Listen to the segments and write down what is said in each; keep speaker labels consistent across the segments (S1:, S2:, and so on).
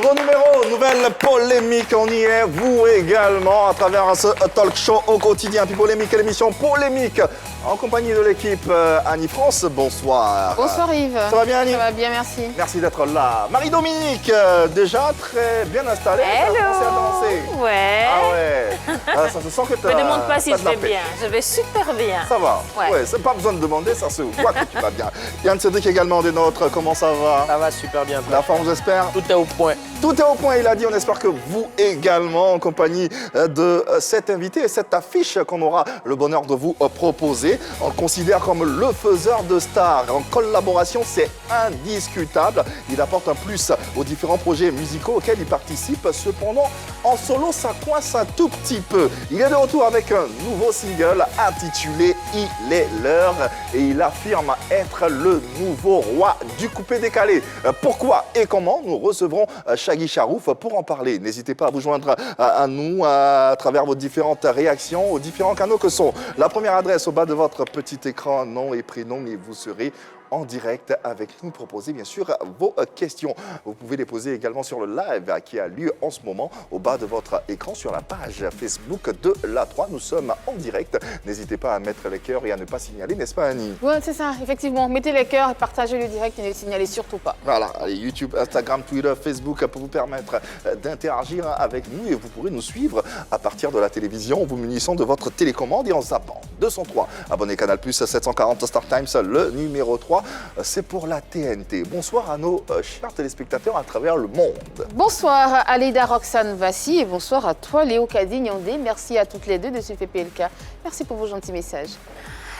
S1: Nouveau numéro, nouvelle polémique, on y est, vous également, à travers ce talk show au quotidien. Puis polémique, l'émission polémique, en compagnie de l'équipe Annie-France. Bonsoir.
S2: Bonsoir Yves.
S1: Ça va bien Annie?
S2: Ça va bien, merci.
S1: Merci d'être là. Marie-Dominique, déjà très bien installée.
S3: Hello. Ouais.
S1: Ah ouais. Ça se sent que tu as...
S3: Ne me demande pas si je vais
S1: paix.
S3: bien. Je vais super bien.
S1: Ça va.
S3: Ouais.
S1: C'est pas besoin de demander, ça se voit que tu vas bien. Yann Cédric également des nôtres, comment ça va?
S4: Ça va super bien.
S1: La forme, j'espère?
S4: Tout est au point.
S1: Tout est au point, il a dit. On espère que vous également, en compagnie de cet invité et cette affiche qu'on aura le bonheur de vous proposer. On le considère comme le faiseur de stars. En collaboration, c'est indiscutable. Il apporte un plus aux différents projets musicaux auxquels il participe. Cependant, en solo, ça coince un tout petit peu. Il est de retour avec un nouveau single intitulé « Il est l'heure » et il affirme être le nouveau roi du coupé-décalé. Pourquoi et comment? Nous recevrons Shaggy Charouf pour en parler. N'hésitez pas à vous joindre à nous à travers vos différentes réactions aux différents canaux que sont la première adresse au bas de votre petit écran, nom et prénom, et vous serez en direct avec nous, proposer bien sûr vos questions. Vous pouvez les poser également sur le live qui a lieu en ce moment au bas de votre écran sur la page Facebook de l'A3. Nous sommes en direct. N'hésitez pas à mettre les cœurs et à ne pas signaler, n'est-ce pas Annie?
S2: Oui, c'est ça, effectivement. Mettez les cœurs et partagez le direct et ne le signalez surtout pas.
S1: Voilà, allez, YouTube, Instagram, Twitter, Facebook pour vous permettre d'interagir avec nous et vous pourrez nous suivre à partir de la télévision en vous munissant de votre télécommande et en zappant 203. Abonnez Canal+, 740 Star Times, le numéro 3. C'est pour la TNT. Bonsoir à nos chers téléspectateurs à travers le monde.
S2: Bonsoir à Leïda Roxane Vassi et bonsoir à toi Léo Kadi-Nyandé. Merci à toutes les deux de ce PPLK. Merci pour vos gentils messages.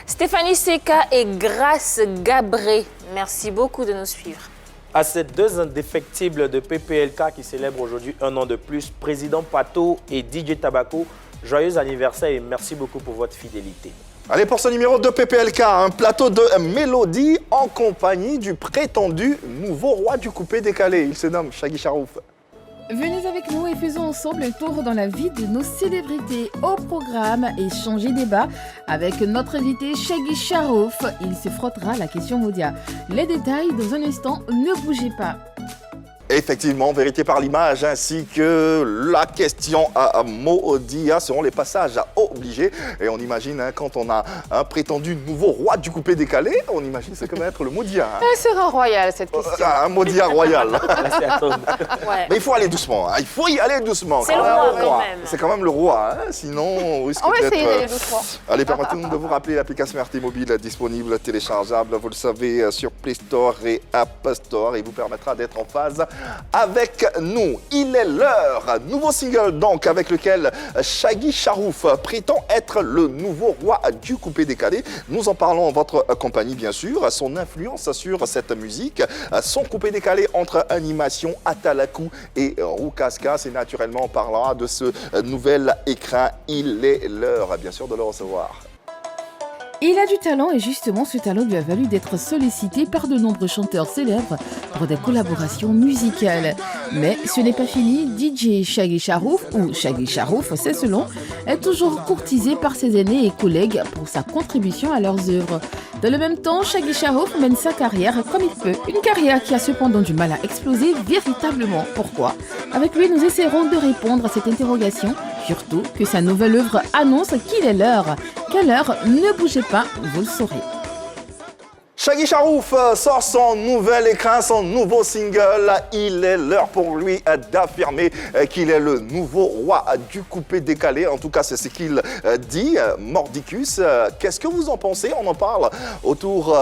S3: Stéphanie Seka et Grace Gabré, merci beaucoup de nous suivre.
S4: À ces deux indéfectibles de PPLK qui célèbrent aujourd'hui un an de plus, Président Pato et DJ Tabaco, joyeux anniversaire et merci beaucoup pour votre fidélité.
S1: Allez, pour ce numéro de PPLK, un plateau de mélodie en compagnie du prétendu nouveau roi du coupé-décalé. Il se nomme Shaggy Charouf.
S5: Venez avec nous et faisons ensemble un tour dans la vie de nos célébrités. Au programme, échanger débat avec notre invité Shaggy Charouf. Il se frottera la question Modia. Les détails dans un instant, ne bougez pas.
S1: Effectivement, vérité par l'image ainsi que la question à Modia seront les passages obligés. Et on imagine, quand on a un prétendu nouveau roi du coupé-décalé, on imagine c'est comme être le Modia.
S2: Elle sera royale cette question.
S1: Un Modia royal.
S3: Ouais.
S1: Mais il faut aller doucement, il faut y aller doucement.
S3: C'est le roi quand même.
S1: C'est quand même le roi, sinon on risque
S2: On va
S1: d'être...
S2: essayer d'aller doucement.
S1: Allez, permettez-nous de vous rappeler l'application RT Mobile disponible, téléchargeable, vous le savez, sur Play Store et App Store et vous permettra d'être en phase avec nous. Il est l'heure. Nouveau single donc avec lequel Shaggy Charouf prétend être le nouveau roi du coupé-décalé. Nous en parlons en votre compagnie bien sûr. Son influence sur cette musique, son coupé-décalé entre animation, Atalakou et Roukaska. C'est naturellement on parlera de ce nouvel écran. Il est l'heure bien sûr de le recevoir.
S5: Il a du talent et justement ce talent lui a valu d'être sollicité par de nombreux chanteurs célèbres pour des collaborations musicales. Mais ce n'est pas fini, DJ Shaggy Charouf, ou Shaggy Charouf c'est selon, est toujours courtisé par ses aînés et collègues pour sa contribution à leurs œuvres. Dans le même temps, Shaggy Charouf mène sa carrière comme il peut. Une carrière qui a cependant du mal à exploser véritablement. Pourquoi? Avec lui, nous essaierons de répondre à cette interrogation, surtout que sa nouvelle œuvre annonce qu'il est l'heure. Quelle heure? Ne bougez pas, vous le saurez.
S1: Shaggy Charouf sort son nouvel écran, son nouveau single. Il est l'heure pour lui d'affirmer qu'il est le nouveau roi du coupé-décalé. En tout cas, c'est ce qu'il dit. Mordicus, qu'est-ce que vous en pensez? On en parle autour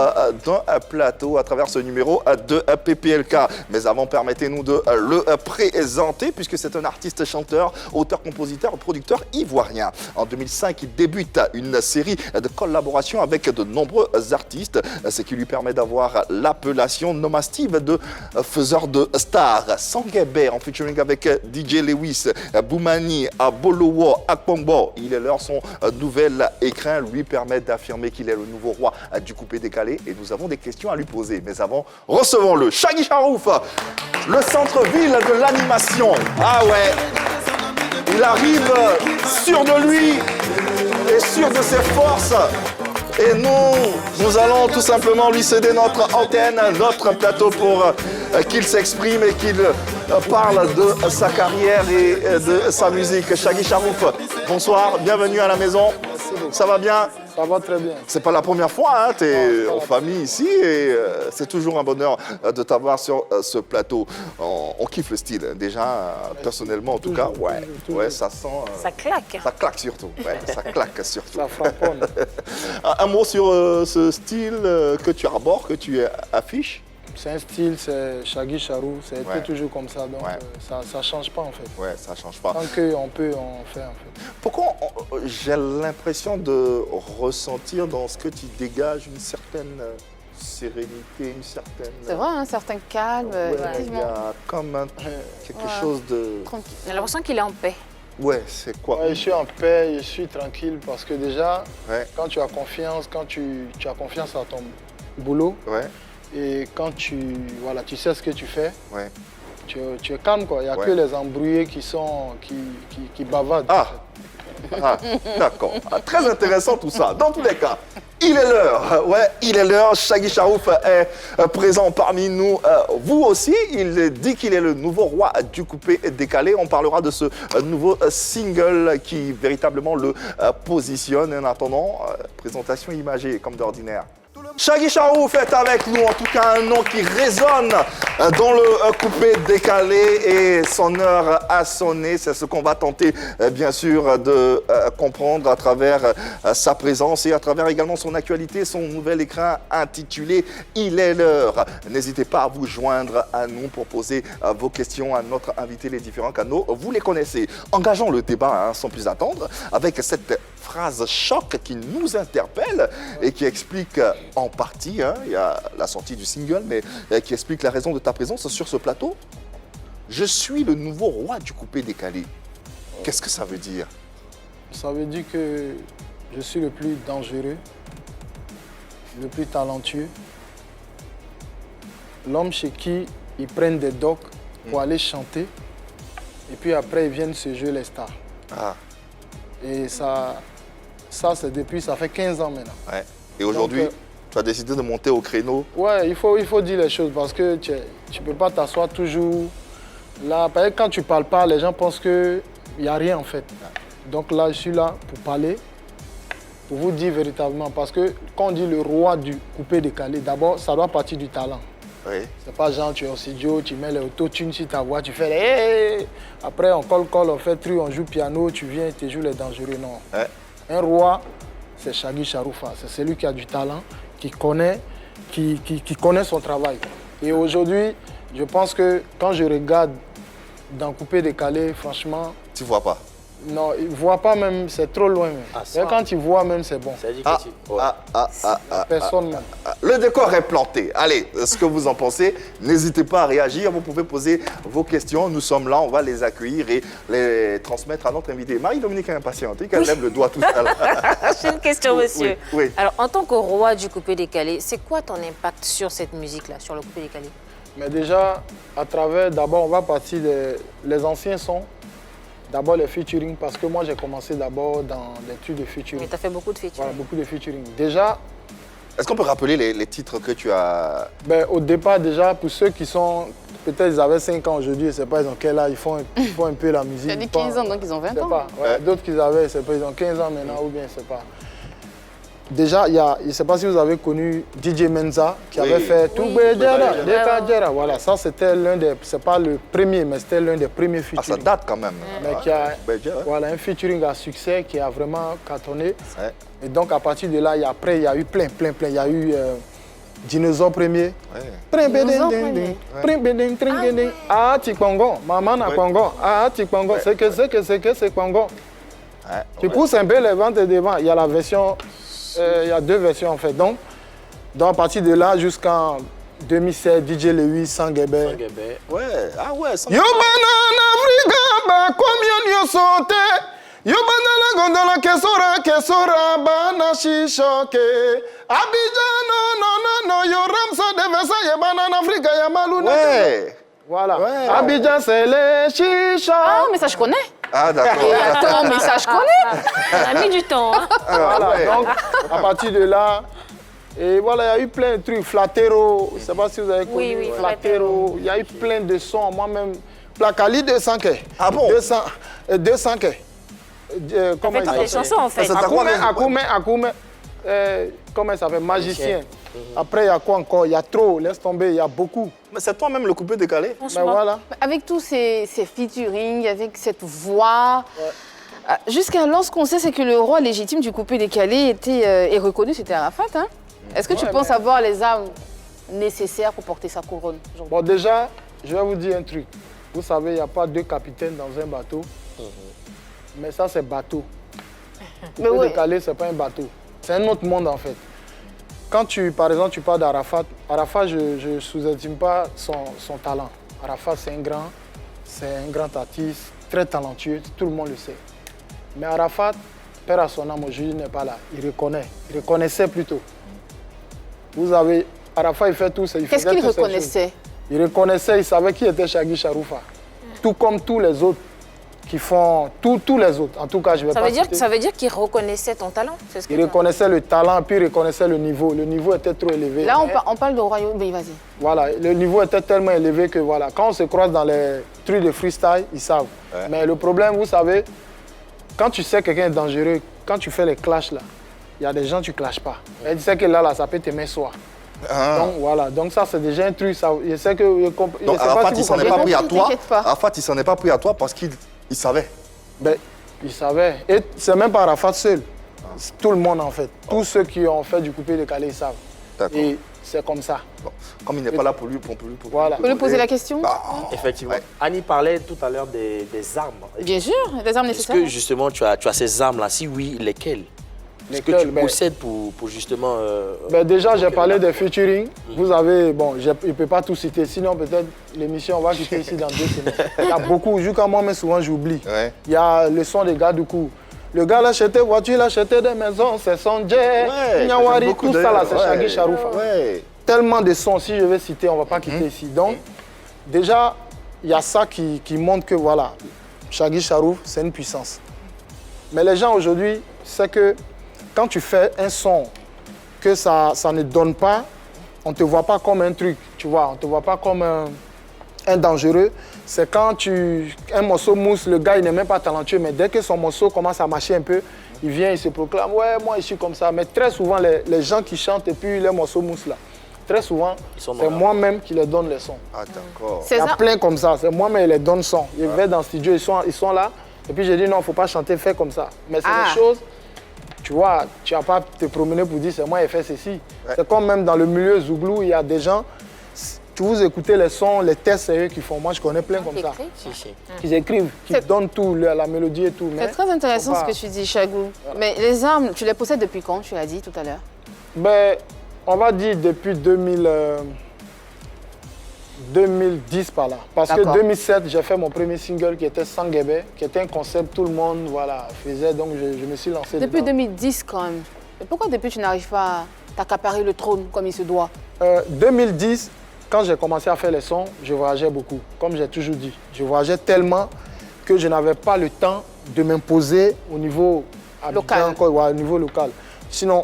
S1: d'un plateau à travers ce numéro de PPLK. Mais avant, permettez-nous de le présenter puisque c'est un artiste, chanteur, auteur, compositeur, producteur ivoirien. En 2005, il débute une série de collaborations avec de nombreux artistes. Ce qui lui permet d'avoir l'appellation nomastive de faiseur de stars. Sanguébé en featuring avec DJ Lewis, Boumani, Abolowo, Akpongbo. Il est l'heure, son nouvel écran lui permet d'affirmer qu'il est le nouveau roi du coupé-décalé et nous avons des questions à lui poser. Mais avant, recevons-le. Shaggy Charouf, le centre-ville de l'animation. Ah ouais, il arrive sûr de lui et sûr de ses forces. Et nous allons tout simplement lui céder notre antenne, notre plateau pour qu'il s'exprime et qu'il parle de sa carrière et de sa musique. Shaggy Charouf, bonsoir, bienvenue à la maison. Ça va bien?
S6: Ça va très bien.
S1: C'est pas la première fois, hein, tu es en famille ici et c'est toujours un bonheur de t'avoir sur ce plateau. On kiffe le style, déjà, personnellement en tout cas. Ouais, ça sent...
S3: Ça claque.
S1: Ça claque surtout, ça claque surtout.
S6: Ça frapponne.
S1: Un mot sur ce style que tu arbores, que tu affiches?
S6: C'est un style, c'est Shaggy Charouf, ça a
S1: Ouais.
S6: été toujours comme ça, donc ça ne change pas en fait.
S1: Ouais, ça change pas.
S6: Tant qu'on peut, on fait en fait.
S1: Pourquoi j'ai l'impression de ressentir dans ce que tu dégages une certaine sérénité, une certaine...
S2: C'est vrai, un certain calme,
S1: Ouais, il y
S2: effectivement.
S1: a comme quelque chose de...
S2: Tranquille.
S3: J'ai l'impression qu'il est en paix.
S1: Ouais, c'est quoi?
S6: Ouais, je suis en paix, je suis tranquille parce que déjà,
S1: Ouais.
S6: quand tu as confiance, quand tu as confiance à ton boulot
S1: Ouais,
S6: et quand tu sais ce que tu fais,
S1: ouais.
S6: tu es calme quoi. Il n'y a
S1: Ouais.
S6: que les embrouillés qui bavardent.
S1: Ah, d'accord. Très intéressant tout ça. Dans tous les cas, il est l'heure. Ouais, il est l'heure. Shaggy Charouf est présent parmi nous. Vous aussi, il dit qu'il est le nouveau roi du coupé décalé. On parlera de ce nouveau single qui véritablement le positionne. En attendant, présentation imagée comme d'ordinaire. Shaggy Charouf est avec nous, en tout cas un nom qui résonne dans le coupé décalé et son heure a sonné. C'est ce qu'on va tenter bien sûr de comprendre à travers sa présence et à travers également son actualité, son nouvel écran intitulé « Il est l'heure ». N'hésitez pas à vous joindre à nous pour poser vos questions à notre invité, les différents canaux. Vous les connaissez. Engageons le débat sans plus attendre avec cette phrase choc qui nous interpelle et qui explique en partie, il y a la sortie du single, mais qui explique la raison de ta présence sur ce plateau. Je suis le nouveau roi du coupé décalé. Qu'est-ce que ça veut dire?
S6: Ça veut dire que je suis le plus dangereux, le plus talentueux, l'homme chez qui ils prennent des docs pour aller chanter et puis après ils viennent se jouer les stars.
S1: Ah,
S6: Et ça c'est depuis, ça fait 15 ans maintenant.
S1: ouais. Et aujourd'hui,
S6: Donc,
S1: tu as décidé de monter au créneau.
S6: Ouais, il faut dire les choses parce que tu ne peux pas t'asseoir toujours là. Parce que quand tu ne parles pas, les gens pensent qu'il n'y a rien en fait. Donc là, je suis là pour parler, pour vous dire véritablement. Parce que quand on dit le roi du coupé décalé, d'abord, ça doit partir du talent.
S1: Oui.
S6: C'est pas genre tu es au studio, tu mets les autotunes sur ta voix, tu fais les hey! Après on colle, on fait truc, on joue piano, tu viens et tu joues les dangereux. Non.
S1: Ouais.
S6: Un roi, c'est Shaggy Charouf. C'est celui qui a du talent, qui connaît son travail. Et aujourd'hui, je pense que quand je regarde dans Coupé Décalé, franchement,
S1: Tu vois pas.
S6: non, il ne voit pas même, c'est trop loin même.
S4: Ah, ça.
S6: Et quand il voit même, c'est bon.
S4: Ça dit que
S6: Personne même.
S1: Le décor est planté. Allez, ce que vous en pensez, n'hésitez pas à réagir. Vous pouvez poser vos questions. Nous sommes là, on va les accueillir et les transmettre à notre invité. Marie-Dominique est impatientée, qu'elle lève le doigt tout à l'heure.
S3: J'ai une question, monsieur.
S1: Oui.
S3: Alors, en tant que roi du coupé décalé, c'est quoi ton impact sur cette musique-là, sur le coupé décalé?
S6: Mais déjà, à travers, d'abord, on va partir les anciens sons. D'abord les featuring, parce que moi j'ai commencé d'abord dans des trucs de featuring.
S3: Mais tu as fait beaucoup de featuring.
S6: Voilà, beaucoup de featuring. Déjà,
S1: Est-ce qu'on peut rappeler les titres que tu as...
S6: ben, au départ, déjà, pour ceux qui sont, peut-être ils avaient 5 ans aujourd'hui, je ne sais pas, ils ont quel âge, ils font un peu la musique.
S2: Tu as dit
S6: pas-
S2: 15 ans, donc ils ont 20
S6: je sais
S2: ans.
S6: pas. Ouais, d'autres qu'ils avaient, je sais pas, ils ont 15 ans maintenant ou bien, je sais pas. Déjà, il y a, je ne sais pas si vous avez connu DJ Menza qui
S1: Oui.
S6: avait fait
S3: Oui.
S6: Deka. Voilà, ça c'était l'un des, c'est pas le premier, mais c'était l'un des premiers
S1: Ah, ça
S6: featuring.
S1: date quand même.
S6: Mais qui a,
S1: Ben, déjà, ouais.
S6: voilà, un featuring à succès qui a vraiment cartonné.
S1: Ouais.
S6: Et donc à partir de là, après, il y a eu plein. Il y a eu Dinosaure premier.
S1: Ouais.
S6: Ah, Tikwango, maman na
S1: Ouais.
S6: Kwango. Ah, Tikwango, c'est que Kwango.
S1: Ouais.
S6: Tu pousses un peu les ventes devant. Il y a la version, il y a 2 versions en fait. Donc à partir de là jusqu'en 2007, DJ Lewis, Sanguebe.
S1: Ouais. Ah ouais.
S6: Yo banana Africa, ba combien yo sauté. Yo banana gondola kesora bana shishoke. Abidjan no yo ramsa de Versailles banana Africa ya maluna.
S1: Ouais.
S6: Voilà.
S1: Ouais.
S6: Abidjan c'est les chicha.
S2: Ah, mais ça je connais.
S1: Ah d'accord.
S2: Et attends, mais ça je connais.
S3: On a mis du temps. Hein.
S1: Ah,
S6: Voilà.
S1: ouais.
S6: Donc à partir de là, Et voilà, il y a eu plein de trucs. Flatero, je ne sais pas si vous avez connu.
S3: Oui,
S6: Flatero. Il y a eu plein de sons. Moi-même, Placali 200 k.
S1: Ah bon?
S6: 200 k.
S3: Comment il des chansons, en fait.
S6: Akoume, comment il s'appelle? Magicien. Après, il y a quoi encore? Il y a trop, laisse tomber, il y a beaucoup.
S1: Mais c'est toi-même le coupé décalé.
S6: Mais voilà.
S2: Avec tous ces featuring, avec cette voix, jusqu'à lorsqu'on sait c'est que le roi légitime du coupé décalé est reconnu, c'était Arafat. Hein? Est-ce que tu penses avoir les armes nécessaires pour porter sa couronne?
S6: Bon, déjà, je vais vous dire un truc. Vous savez, il n'y a pas deux capitaines dans un bateau. Mais ça, c'est bateau. Coupé décalé, ce n'est pas un bateau. C'est un autre monde, en fait. Quand par exemple, tu parles d'Arafat, je ne sous-estime pas son talent. Arafat, c'est un grand artiste, très talentueux, tout le monde le sait. Mais Arafat, père à son âme, aujourd'hui n'est pas là. Il reconnaissait plutôt. Vous avez, Arafat, il fait tout ça.
S2: Qu'est-ce qu'il reconnaissait?
S6: Il reconnaissait, il savait qui était Shaggy Charoufa. Tout comme tous les autres qui font, tous les autres. En tout cas, je vais pas citer.
S3: Ça veut dire qu'il reconnaissait ton talent?
S6: Il reconnaissait le talent, puis il reconnaissait le niveau. Le niveau était trop élevé.
S2: Là, on parle de royaume, mais vas-y.
S6: Voilà, le niveau était tellement élevé que voilà, quand on se croise dans les trucs de freestyle, ils savent. Ouais. Mais le problème, vous savez, quand tu sais que quelqu'un est dangereux, quand tu fais les clashs là, il y a des gens, tu ne clashes pas. Et tu sais que là, ça peut t'aimer soi. Donc voilà, donc ça c'est déjà un truc. Ça, je sais que.
S1: Donc Arafat, il s'en est pas pris à toi. Arafat, il s'en est pas pris à toi parce qu'il savait.
S6: Ben, il savait. Et c'est même pas Arafat seul. Tout le monde en fait. Tous ceux qui ont fait du coupé décalé, ils savent. Et c'est comme ça.
S1: Bon. Comme il n'est pas là pour lui,
S6: voilà.
S2: Vous pouvez lui poser la question?
S4: Effectivement. Ouais. Annie parlait tout à l'heure des armes.
S2: Bien sûr, des armes nécessaires.
S4: Est-ce que justement tu as ces armes-là? Si oui, lesquelles? Est-ce que tu possèdes pour justement...
S6: déjà, j'ai parlé des featuring. Vous avez... Bon, je ne peux pas tout citer. Sinon, peut-être, l'émission, on va quitter ici dans 2 semaines. Il y a beaucoup. Jusqu'à moi, mais souvent, j'oublie. Ouais. Il y a le son des gars du coup. Le gars, il a acheté des voitures, il a acheté des maisons. C'est son jet. Nyawari, tout ça, là, c'est Shaggy Charoufa. Tellement de sons. Si je vais citer, on ne va pas quitter ici. Donc, déjà, il y a ça qui montre que, voilà, Shaggy Charouf, c'est une puissance. Mais les gens, aujourd'hui, c'est que quand tu fais un son que ça ne donne pas, on ne te voit pas comme un truc, tu vois, on ne te voit pas comme un dangereux. C'est quand un morceau mousse, le gars il n'est même pas talentueux, mais dès que son morceau commence à marcher un peu, il vient, il se proclame, ouais, moi je suis comme ça. Mais très souvent, les gens qui chantent et puis les morceaux mousse là, très souvent, c'est moi-même qui les donne les sons.
S1: Ah d'accord.
S6: Il y a plein comme ça, c'est moi-même qui les donne son. Ils viennent dans le studio, ils sont là, et puis j'ai dit non, il ne faut pas chanter, fais comme ça. Mais c'est des choses... Tu vois, tu n'as pas te promener pour dire c'est moi qui ai fait ceci. Ouais. C'est comme même dans le milieu Zouglou, il y a des gens, tu vous écoutez les sons, les tests, c'est eux qui font. Moi, je connais plein comme ça. Ils écrivent, qui donnent tout, la mélodie et tout.
S2: C'est très intéressant ce que tu dis, Chagou. Voilà. Mais les armes, tu les possèdes depuis quand, tu l'as dit tout à l'heure?
S6: Ben, on va dire depuis 2010 par là. Parce que 2007, j'ai fait mon premier single qui était Sanguébé, qui était un concept, tout le monde voilà, faisait, donc je me suis lancé
S2: depuis dedans. 2010 quand même. Et pourquoi depuis tu n'arrives pas à t'accaparer le trône comme il se doit?
S6: 2010, quand j'ai commencé à faire les sons, je voyageais beaucoup, comme j'ai toujours dit. Je voyageais tellement que je n'avais pas le temps de m'imposer au niveau local. Au niveau local. Sinon,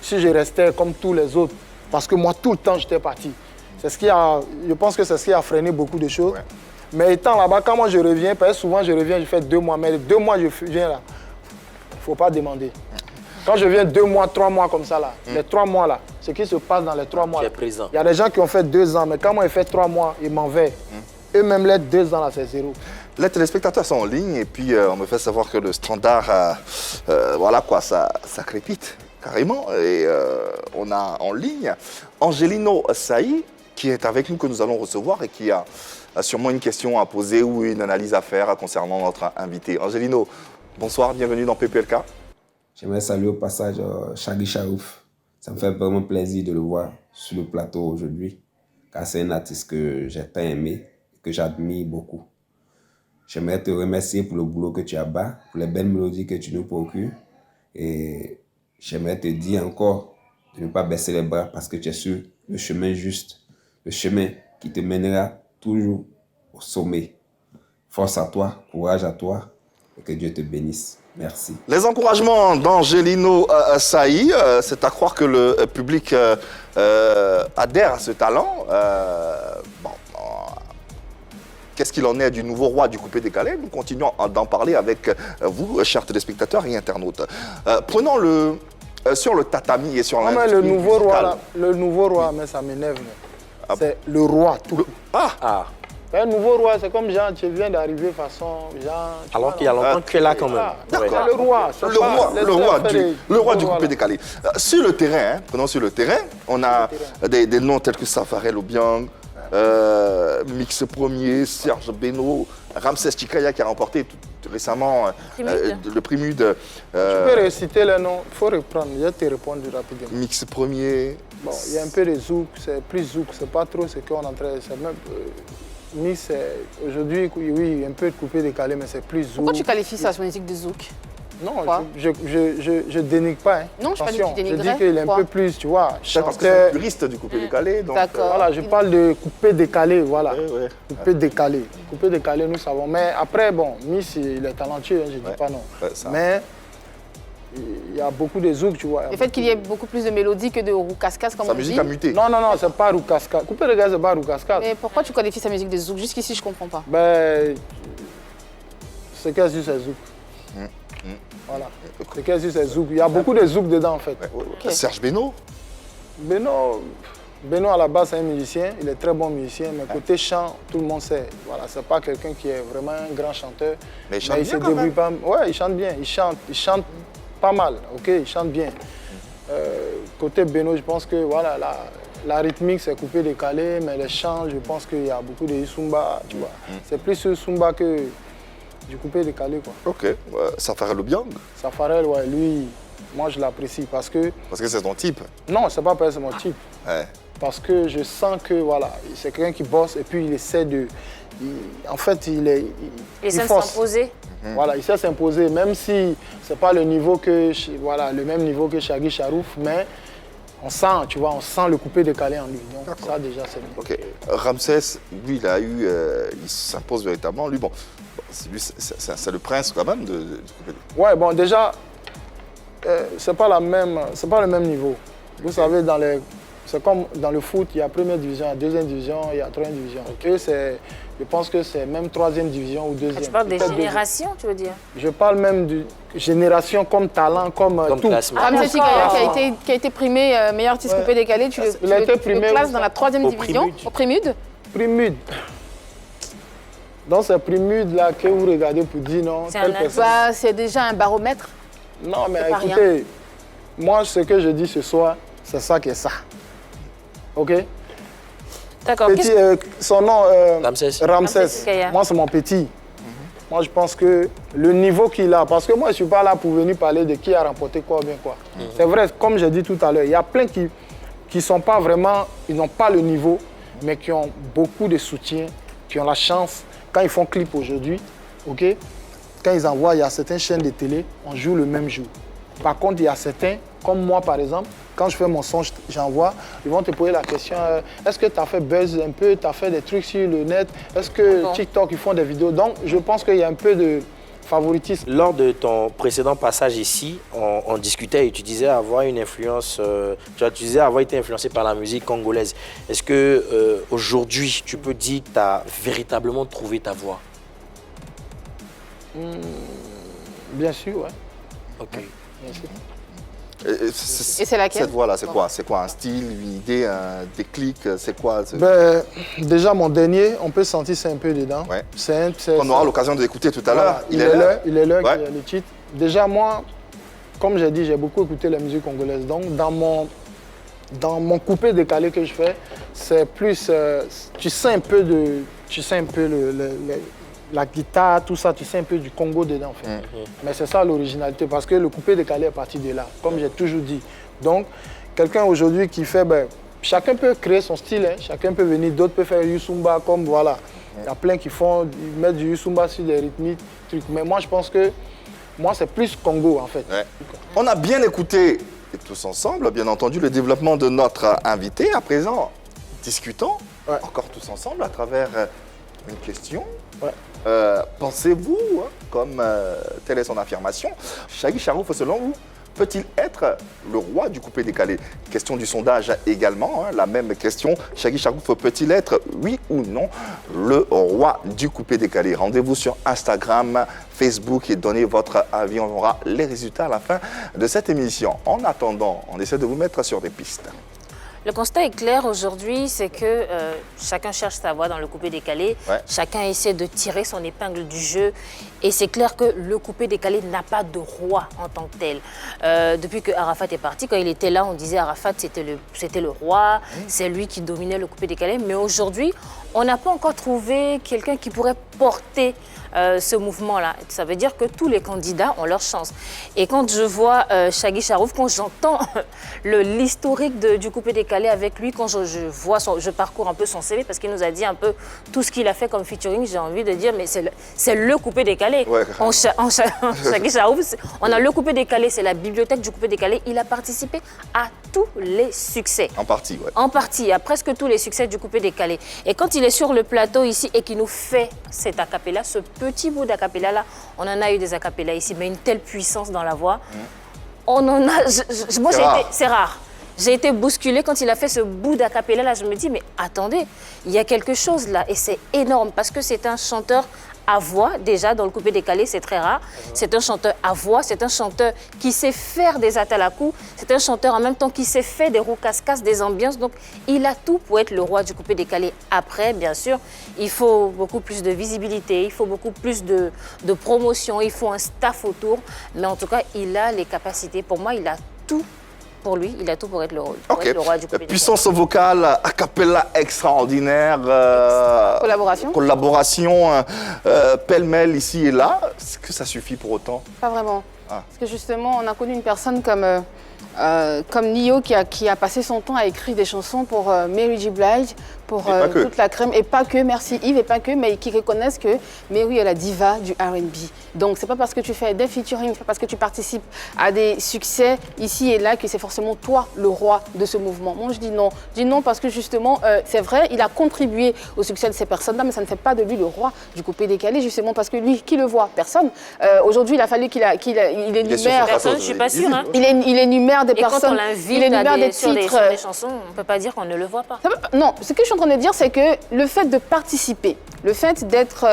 S6: si je restais comme tous les autres, parce que moi, tout le temps, j'étais parti. Je pense que c'est ce qui a freiné beaucoup de choses. Ouais. Mais étant là-bas, quand moi je reviens, parce que souvent je reviens, je fais 2 mois, mais les 2 mois je viens là, il ne faut pas demander. Quand je viens 2 mois, 3 mois comme ça là, les 3 mois là, ce qui se passe dans les 3 mois là, il y a des gens qui ont fait 2 ans, mais quand moi j'ai fait 3 mois, ils m'en veulent. Eux-mêmes les 2 ans là, c'est zéro.
S1: Les téléspectateurs sont en ligne et puis on me fait savoir que le standard, voilà quoi, ça crépite carrément. Et on a en ligne Angelino Saï, qui est avec nous, que nous allons recevoir et qui a sûrement une question à poser ou une analyse à faire concernant notre invité. Angelino, bonsoir, bienvenue dans PPLK.
S7: J'aimerais saluer au passage Shaggy Charouf. Ça me fait vraiment plaisir de le voir sur le plateau aujourd'hui, car c'est un artiste que j'ai tant aimé, que j'admire beaucoup. J'aimerais te remercier pour le boulot que tu as bas, pour les belles mélodies que tu nous procures. Et j'aimerais te dire encore de ne pas baisser les bras parce que tu es sur le chemin juste. Le chemin qui te mènera toujours au sommet. Force à toi, courage à toi. et que Dieu te bénisse. Merci.
S1: Les encouragements d'Angelino Saï, c'est à croire que le public adhère à ce talent. Qu'est-ce qu'il en est du nouveau roi du coupé-décalé? Nous continuons d'en parler avec vous, chers téléspectateurs et internautes. Prenons-le sur le tatami et sur l'industrie
S6: le nouveau
S1: musicale.
S6: roi, là, le nouveau roi, mais ça m'énerve. C'est le roi, tout. Un nouveau roi, c'est comme genre, tu viens d'arriver façon...
S4: Alors qu'il y a longtemps que tu es là quand même.
S6: C'est le roi.
S1: Le roi du coupé-décalé. Sur le terrain, prenons sur le terrain, on a des noms tels que Safarel Obiang, Mix Premier, Serge Beno, Ramsès Chikaya qui a remporté récemment le prix MUD.
S6: Tu peux réciter les noms, il faut reprendre, je vais te répondre rapidement.
S1: Mix Premier.
S6: Bon, il y a un peu de zouk, c'est plus zouk, c'est pas trop ce qu'on est en train de... Mix, aujourd'hui, oui, un peu de coupé-décalé, mais c'est plus zouk.
S2: Pourquoi tu qualifies ça sur musique de zouk?
S6: Non, je dénigre pas. Hein.
S2: Non, je ne pas dit que tu dénigrais.
S6: Je dis qu'il est un peu plus, tu vois,
S1: C'est parce que c'est un puriste du coupé-décalé.
S2: D'accord.
S6: Voilà, je parle de coupé-décalé, voilà.
S1: Ouais.
S6: Coupé-décalé. Coupé-décalé, nous savons. Mais après, bon, Miss, il est talentueux, hein, je ne dis pas non. Mais il y a beaucoup de zouk, tu vois.
S2: Le fait qu'il y ait beaucoup plus de mélodies que de roux-cascas, comme
S1: Sa
S2: on dit.
S1: musique a muté.
S6: Non, c'est pas roux-cascade. Coupé-décalé, c'est pas roux-cascade.
S2: Mais pourquoi tu qualifies sa musique de zouk? Jusqu'ici, je ne comprends pas.
S6: Ben, c'est qu'est-ce que c'est zouk. Voilà. C'est qu'est-ce que c'est zouk. Il y a beaucoup de zouk dedans, en fait.
S2: Okay.
S1: Serge Beno.
S6: Beno, à la base, c'est un musicien. Il est très bon musicien, mais côté chant, tout le monde sait. Voilà, c'est pas quelqu'un qui est vraiment un grand chanteur.
S1: Mais il chante
S6: il
S1: bien
S6: se
S1: quand
S6: débrouille
S1: même.
S6: pas. Ouais, il chante bien. Il chante pas mal. Ok, il chante bien. Côté Beno, je pense que voilà, la rythmique, c'est coupé-décalé, mais les chants, je pense qu'il y a beaucoup de Zumba, tu vois. C'est plus ce Zumba que du coupé-décalé, quoi.
S1: Ok. Safarel Obiang.
S6: Safarel, ouais, lui, moi, je l'apprécie parce que...
S1: Parce que c'est ton type.
S6: Non, c'est pas parce que c'est mon type.
S1: Ouais.
S6: Parce que je sens que, voilà, c'est quelqu'un qui bosse et puis il essaie de... en fait, il
S3: essaie de
S6: force.
S3: s'imposer.
S6: Voilà, il essaie de s'imposer, même si c'est pas le niveau que... Voilà, le même niveau que Shaggy Charouf, mais on sent, tu vois, on sent le coupé-décalé en lui. Donc ça, déjà, c'est bien.
S1: Ok. Ramsès, lui, il s'impose véritablement. Lui, bon, c'est le prince quand même du coupé-décalé.
S6: Ouais, bon, déjà, c'est pas le même niveau. Vous savez, c'est comme dans le foot, il y a première division, il y a deuxième division, il y a troisième division. Eux, je pense que c'est même troisième division ou deuxième.
S3: Tu parles des générations, tu veux dire?
S6: Je parle même de génération comme talent, comme tout.
S4: classement.
S2: Ramsès Chikaya qui a été primé meilleur artiste coupé-décalé, tu le classes dans la troisième division, au prix MUD?
S6: Prix MUD. Donc c'est prix MUD là que vous regardez pour dire non.
S2: C'est déjà un baromètre.
S6: Non, mais écoutez, moi, ce que je dis ce soir, c'est ça qui est ça. OK?
S3: D'accord.
S6: Son nom,
S4: Ramsès.
S6: Moi, c'est mon petit. Moi, je pense que le niveau qu'il a, parce que moi, je ne suis pas là pour venir parler de qui a remporté quoi ou bien quoi. C'est vrai, comme j'ai dit tout à l'heure, il y a plein qui sont pas vraiment, ils n'ont pas le niveau, mais qui ont beaucoup de soutien, qui ont la chance. Quand ils font clip aujourd'hui, OK? Quand ils envoient, il y a certaines chaînes de télé, on joue le même jour. Par contre, il y a certains, comme moi par exemple, quand je fais mon son, j'envoie, ils vont te poser la question, est-ce que tu as fait buzz un peu, tu as fait des trucs sur le net, est-ce que TikTok, ils font des vidéos? Donc, je pense qu'il y a un peu de favoritisme.
S4: Lors de ton précédent passage ici, on discutait et tu disais avoir une influence, tu disais avoir été influencé par la musique congolaise. Est-ce que aujourd'hui, tu peux dire que tu as véritablement trouvé ta voix?
S6: Bien sûr, ouais.
S4: Ok.
S6: Bien sûr.
S2: Et c'est laquelle?
S1: Cette voix-là, c'est quoi? C'est quoi? Un style, une idée, un déclic? C'est quoi?
S6: Ben, déjà, mon dernier, on peut sentir c'est un peu dedans.
S1: Ouais.
S6: On
S1: aura l'occasion de l'écouter tout à l'heure.
S6: Voilà, il est là, ouais. Le titre. Déjà, moi, comme j'ai dit, j'ai beaucoup écouté la musique congolaise. Donc, dans mon coupé décalé que je fais, c'est plus... tu sens un peu la guitare, tout ça, tu sais un peu du Congo dedans, en fait. Mais c'est ça l'originalité, parce que le coupé décalé est parti de là, comme j'ai toujours dit. Donc, quelqu'un aujourd'hui qui fait, ben, chacun peut créer son style, hein. Chacun peut venir, d'autres peuvent faire Yusumba, comme voilà. Il y a plein qui mettent du Yusumba sur des rythmiques, trucs. Mais moi, je pense que, moi, c'est plus Congo, en fait.
S1: Ouais. On a bien écouté, tous ensemble, bien entendu, le développement de notre invité. À présent, discutons encore tous ensemble à travers une question.
S6: Ouais.
S1: Pensez-vous, hein, comme telle est son affirmation, Shaggy Charouf, selon vous, peut-il être le roi du coupé-décalé? Question du sondage également, hein, la même question. Shaggy Charouf peut-il être, oui ou non, le roi du coupé-décalé? Rendez-vous sur Instagram, Facebook et donnez votre avis. On aura les résultats à la fin de cette émission. En attendant, on essaie de vous mettre sur des pistes.
S3: Le constat est clair aujourd'hui, c'est que chacun cherche sa voie dans le coupé-décalé.
S1: Ouais.
S3: Chacun essaie de tirer son épingle du jeu. Et c'est clair que le coupé-décalé n'a pas de roi en tant que tel. Depuis que Arafat est parti, quand il était là, on disait Arafat c'était le roi, c'est lui qui dominait le coupé-décalé. Mais aujourd'hui, on n'a pas encore trouvé quelqu'un qui pourrait porter ce mouvement-là. Ça veut dire que tous les candidats ont leur chance. Et quand je vois Shaggy Charouf, quand j'entends l'historique du coupé-décalé avec lui, quand je parcours un peu son CV, parce qu'il nous a dit un peu tout ce qu'il a fait comme featuring, j'ai envie de dire, mais c'est le coupé-décalé.
S1: Ouais,
S3: Shaggy Charouf, on a le coupé-décalé, c'est la bibliothèque du coupé-décalé. Il a participé à tous les succès.
S1: En partie, ouais.
S3: En partie, à presque tous les succès du coupé-décalé. Et quand il est sur le plateau ici et qu'il nous fait cet acapella, ce petit bout d'acapella là, on en a eu des acapellas ici, mais une telle puissance dans la voix. On en a. Moi, c'est rare. J'ai été bousculée quand il a fait ce bout d'acapella là. Je me dis, mais attendez, il y a quelque chose là. Et c'est énorme parce que c'est un chanteur à voix, déjà dans le coupé-décalé, c'est très rare. C'est un chanteur à voix, c'est un chanteur qui sait faire des atalakou, c'est un chanteur en même temps qui sait faire des roucascas, des ambiances. Donc, il a tout pour être le roi du coupé-décalé. Après, bien sûr, il faut beaucoup plus de visibilité, il faut beaucoup plus de promotion, il faut un staff autour. Mais en tout cas, il a les capacités. Pour moi, il a tout. Pour lui, il a tout pour être le roi du coupé-décalé.
S1: Puissance vocale, a cappella extraordinaire. Collaboration pêle-mêle ici et là. Est-ce que ça suffit pour autant?
S2: Pas vraiment. Parce que justement, on a connu une personne comme Nio qui a passé son temps à écrire des chansons pour Mary J. Blige, pour toute la crème, et pas que, merci Yves, et pas que, mais qui reconnaissent que Mary est la diva du R&B. Donc c'est pas parce que tu fais des featuring, c'est pas parce que tu participes à des succès ici et là que c'est forcément toi le roi de ce mouvement. Moi je dis non. Je dis non parce que justement, c'est vrai, il a contribué au succès de ces personnes-là, mais ça ne fait pas de lui le roi du coupé-décalé, justement parce que lui, qui le voit? Personne. Aujourd'hui, il a fallu qu'il énumère...
S3: Personne, je suis pas sûre. Hein.
S2: Il énumère des personnes.
S3: Et quand on l'invite sur des chansons, on ne peut pas dire qu'on ne le voit pas.
S2: Non, ce que je suis en train de dire, c'est que le fait de participer, le fait d'être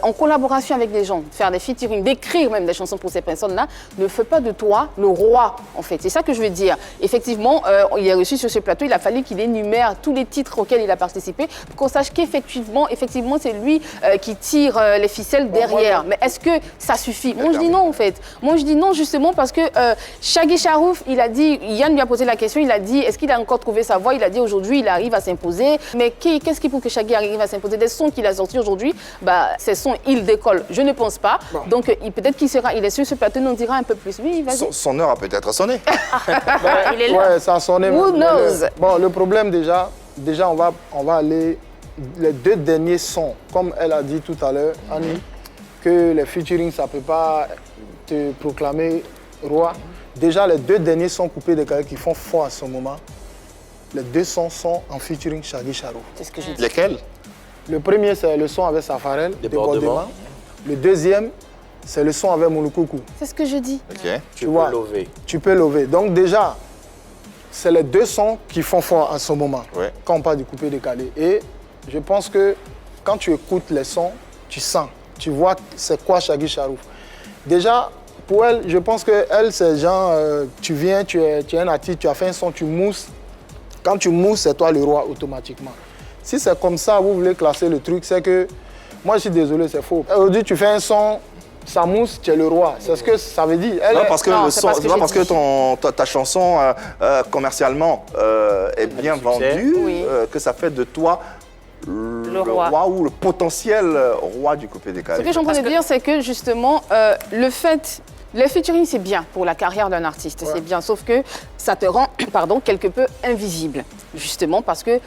S2: en collaboration avec des gens, faire des featuring, d'écrire même des chansons pour ces personnes-là, ne fait pas de toi le roi, en fait. C'est ça que je veux dire. Effectivement, il est reçu sur ce plateau, il a fallu qu'il énumère tous les titres auxquels il a participé pour qu'on sache qu'effectivement, c'est lui qui tire les ficelles derrière. Mais est-ce que ça suffit? Moi, je dis non, en fait. Moi, je dis non, justement, parce que Shaggy Charouf, il a dit, Yann lui a posé la question, il a dit, est-ce qu'il a encore trouvé sa voie? Il a dit, aujourd'hui, il arrive à s'imposer. Mais qu'est-ce qui prouve que Shaggy arrive à s'imposer? Des sons qu'il a sortis aujourd'hui, ces sons, il décolle. Je ne pense pas. Bon. Donc, peut-être il est sur ce plateau, il nous dira un peu plus. Oui, vas-y.
S1: Son heure a peut-être sonné.
S3: Il est là.
S6: Ouais, ça a sonné.
S2: Who knows?
S6: Bon, le problème déjà, on va aller... Les deux derniers sons, comme elle a dit tout à l'heure, Annie, que les featuring, ça ne peut pas te proclamer roi. Déjà, les deux derniers sons coupés-décalés qui font foi à ce moment, les deux sons sont en featuring Shaggy Charouf.
S2: C'est ce que j'ai dit.
S1: Lesquels?
S6: Le premier, c'est le son avec Safarel, Débordement. Le deuxième, c'est le son avec Mouloukoukou.
S2: C'est ce que je dis.
S1: Ok.
S4: Tu peux lever.
S6: Tu peux lever. Donc déjà, c'est les deux sons qui font foi à ce moment, quand on parle du coupé-décalé. Et je pense que quand tu écoutes les sons, tu sens, tu vois c'est quoi Shaggy Charouf. Déjà, pour elle, je pense qu'elle, c'est genre, tu viens, tu es un artiste, tu as fait un son, tu mousses. Quand tu mousses, c'est toi le roi automatiquement. Si c'est comme ça, vous voulez classer le truc, c'est que, moi je suis désolé, c'est faux. Aujourd'hui, tu fais un son, ça mousse, tu es le roi. C'est ce que ça veut dire.
S1: Non, parce que ta chanson, commercialement, est bien vendue, que ça fait de toi le roi ou le potentiel roi du coupé-décalé.
S2: Ce que je suis en train de dire, c'est que justement, le featuring, c'est bien pour la carrière d'un artiste, c'est bien, sauf que ça te rend, quelque peu invisible. justement, parce que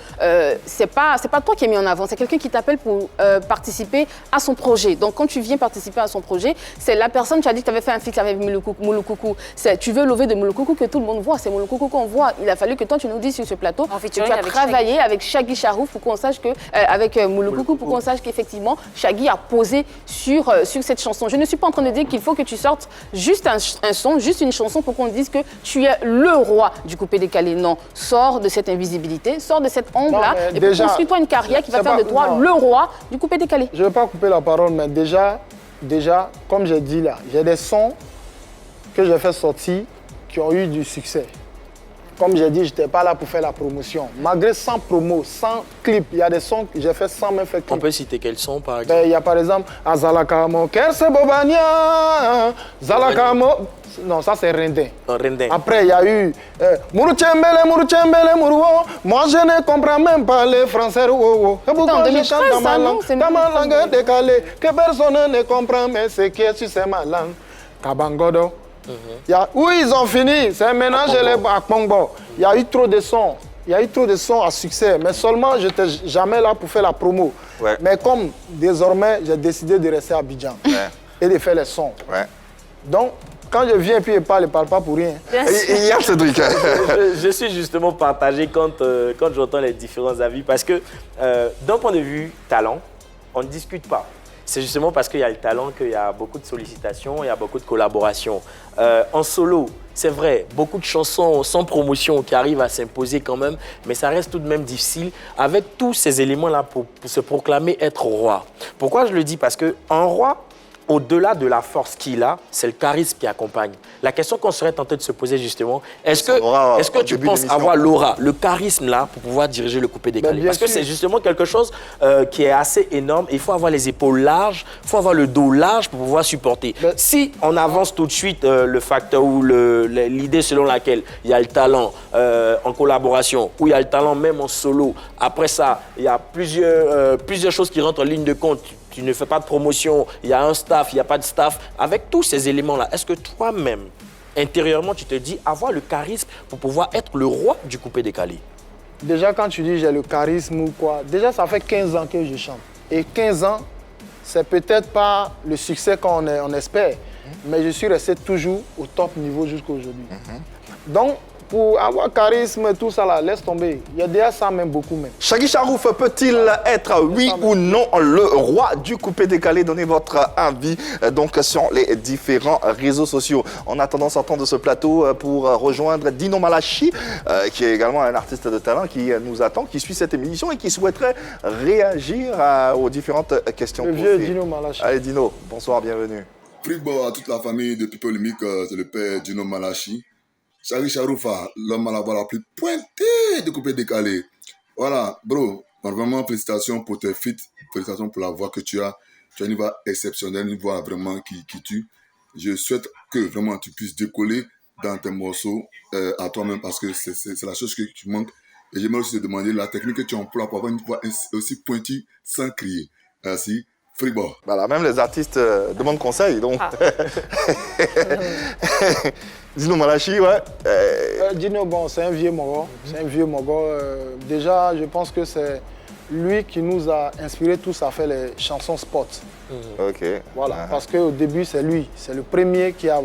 S2: c'est pas toi qui es mis en avant, c'est quelqu'un qui t'appelle pour participer à son projet. Donc, quand tu viens participer à son projet, c'est la personne, tu as dit que tu avais fait un feat avec Mouloukoukou. Tu veux lever de Mouloukoukou que tout le monde voit, c'est Mouloukoukou qu'on voit. Il a fallu que toi, tu nous dises sur ce plateau que tu as travaillé avec Shaggy Charouf pour qu'on sache que, avec Mouloukoukou, pour qu'on sache qu'effectivement, Shaggy a posé sur cette chanson. Je ne suis pas en train de dire qu'il faut que tu sortes juste un son, juste une chanson pour qu'on dise que tu es le roi du coupé décalé. Non, sors de cette invisibilité, sors de cette ombre-là et construis-toi une carrière qui va faire de toi le roi du coupé décalé.
S6: Je ne vais pas couper la parole, mais déjà, comme j'ai dit là, j'ai des sons que j'ai fait sortir qui ont eu du succès. Comme j'ai dit, je n'étais pas là pour faire la promotion. Malgré 100 promos, 100 clips, il y a des sons que j'ai fait sans même faire clip.
S4: On peut citer quels sons par exemple?
S6: Il y a par exemple Azalakamo, Kerse Bobania, Zalakamo. Non, ça c'est Rendin. Après, il y a eu Mourouchembele, Mourouo. Moi, je ne comprends même pas les français.
S2: En 2013, ça, non?
S6: Dans ma langue décalée, que personne ne comprend, mais c'est qui est sur ma langue. Kabangodo. Où ils ont fini, c'est un ménage à Kongbo. Il y a eu trop de sons. Il y a eu trop de sons à succès, mais seulement je n'étais jamais là pour faire la promo. Ouais. Mais comme désormais, j'ai décidé de rester à Abidjan et de faire les sons. Ouais. Donc, quand je viens et puis je parle pas pour rien.
S1: Il y a Cédric.
S4: Je suis justement partagé quand j'entends les différents avis parce que d'un point de vue talent, on ne discute pas. C'est justement parce qu'il y a le talent qu'il y a beaucoup de sollicitations, il y a beaucoup de collaborations. En solo, c'est vrai, beaucoup de chansons sans promotion qui arrivent à s'imposer quand même, mais ça reste tout de même difficile avec tous ces éléments-là pour se proclamer être roi. Pourquoi je le dis? Parce qu'un roi, au-delà de la force qu'il a, c'est le charisme qui accompagne. La question qu'on serait tenté de se poser justement, est-ce que tu penses avoir l'aura, le charisme là pour pouvoir diriger le coupé décalé? Parce que c'est justement quelque chose qui est assez énorme. Il faut avoir les épaules larges, il faut avoir le dos large pour pouvoir supporter. Si on avance tout de suite le facteur ou l'idée selon laquelle il y a le talent en collaboration ou il y a le talent même en solo, après ça, il y a plusieurs choses qui rentrent en ligne de compte. Tu ne fais pas de promotion, il y a un staff, il n'y a pas de staff. Avec tous ces éléments-là, est-ce que toi-même, intérieurement, tu te dis avoir le charisme pour pouvoir être le roi du coupé décalé?
S6: Déjà, quand tu dis j'ai le charisme ou quoi, déjà, ça fait 15 ans que je chante. Et 15 ans, c'est peut-être pas le succès qu'on espère, mais je suis resté toujours au top niveau jusqu'à aujourd'hui. Donc, pour avoir charisme, tout ça là, laisse tomber. Il y a déjà ça même beaucoup même.
S1: Shaggy Charouf peut-il être, oui ou non, le roi du coupé décalé? Donnez votre avis donc sur les différents réseaux sociaux. En attendant, sortant de ce plateau pour rejoindre Dino Malachi, qui est également un artiste de talent qui nous attend, qui suit cette émission et qui souhaiterait réagir aux différentes questions.
S6: Le vieux Dino Malachi.
S1: Allez Dino, bonsoir, bienvenue.
S8: Frigo à toute la famille de People Limique, c'est le père Dino Malachi. Shaggy Charouf, l'homme à la voix la plus pointée de coupé décalé. Voilà, bro, vraiment félicitations pour tes feats, félicitations pour la voix que tu as. Tu as une voix exceptionnelle, une voix vraiment qui tue. Je souhaite que vraiment tu puisses décoller dans tes morceaux à toi-même parce que c'est la chose que tu manques. Et j'aimerais aussi te demander la technique que tu emploies pour avoir une voix aussi pointue sans crier. Merci. Frigo.
S1: Voilà, même les artistes demandent conseil, donc. Dino Malachi, ouais.
S6: Dino, bon, c'est un vieux Mogo. C'est un vieux Mogo. Déjà, je pense que c'est lui qui nous a inspiré tous à faire les chansons spot.
S1: Ok.
S6: Voilà, parce qu'au début, c'est lui. C'est le premier qui a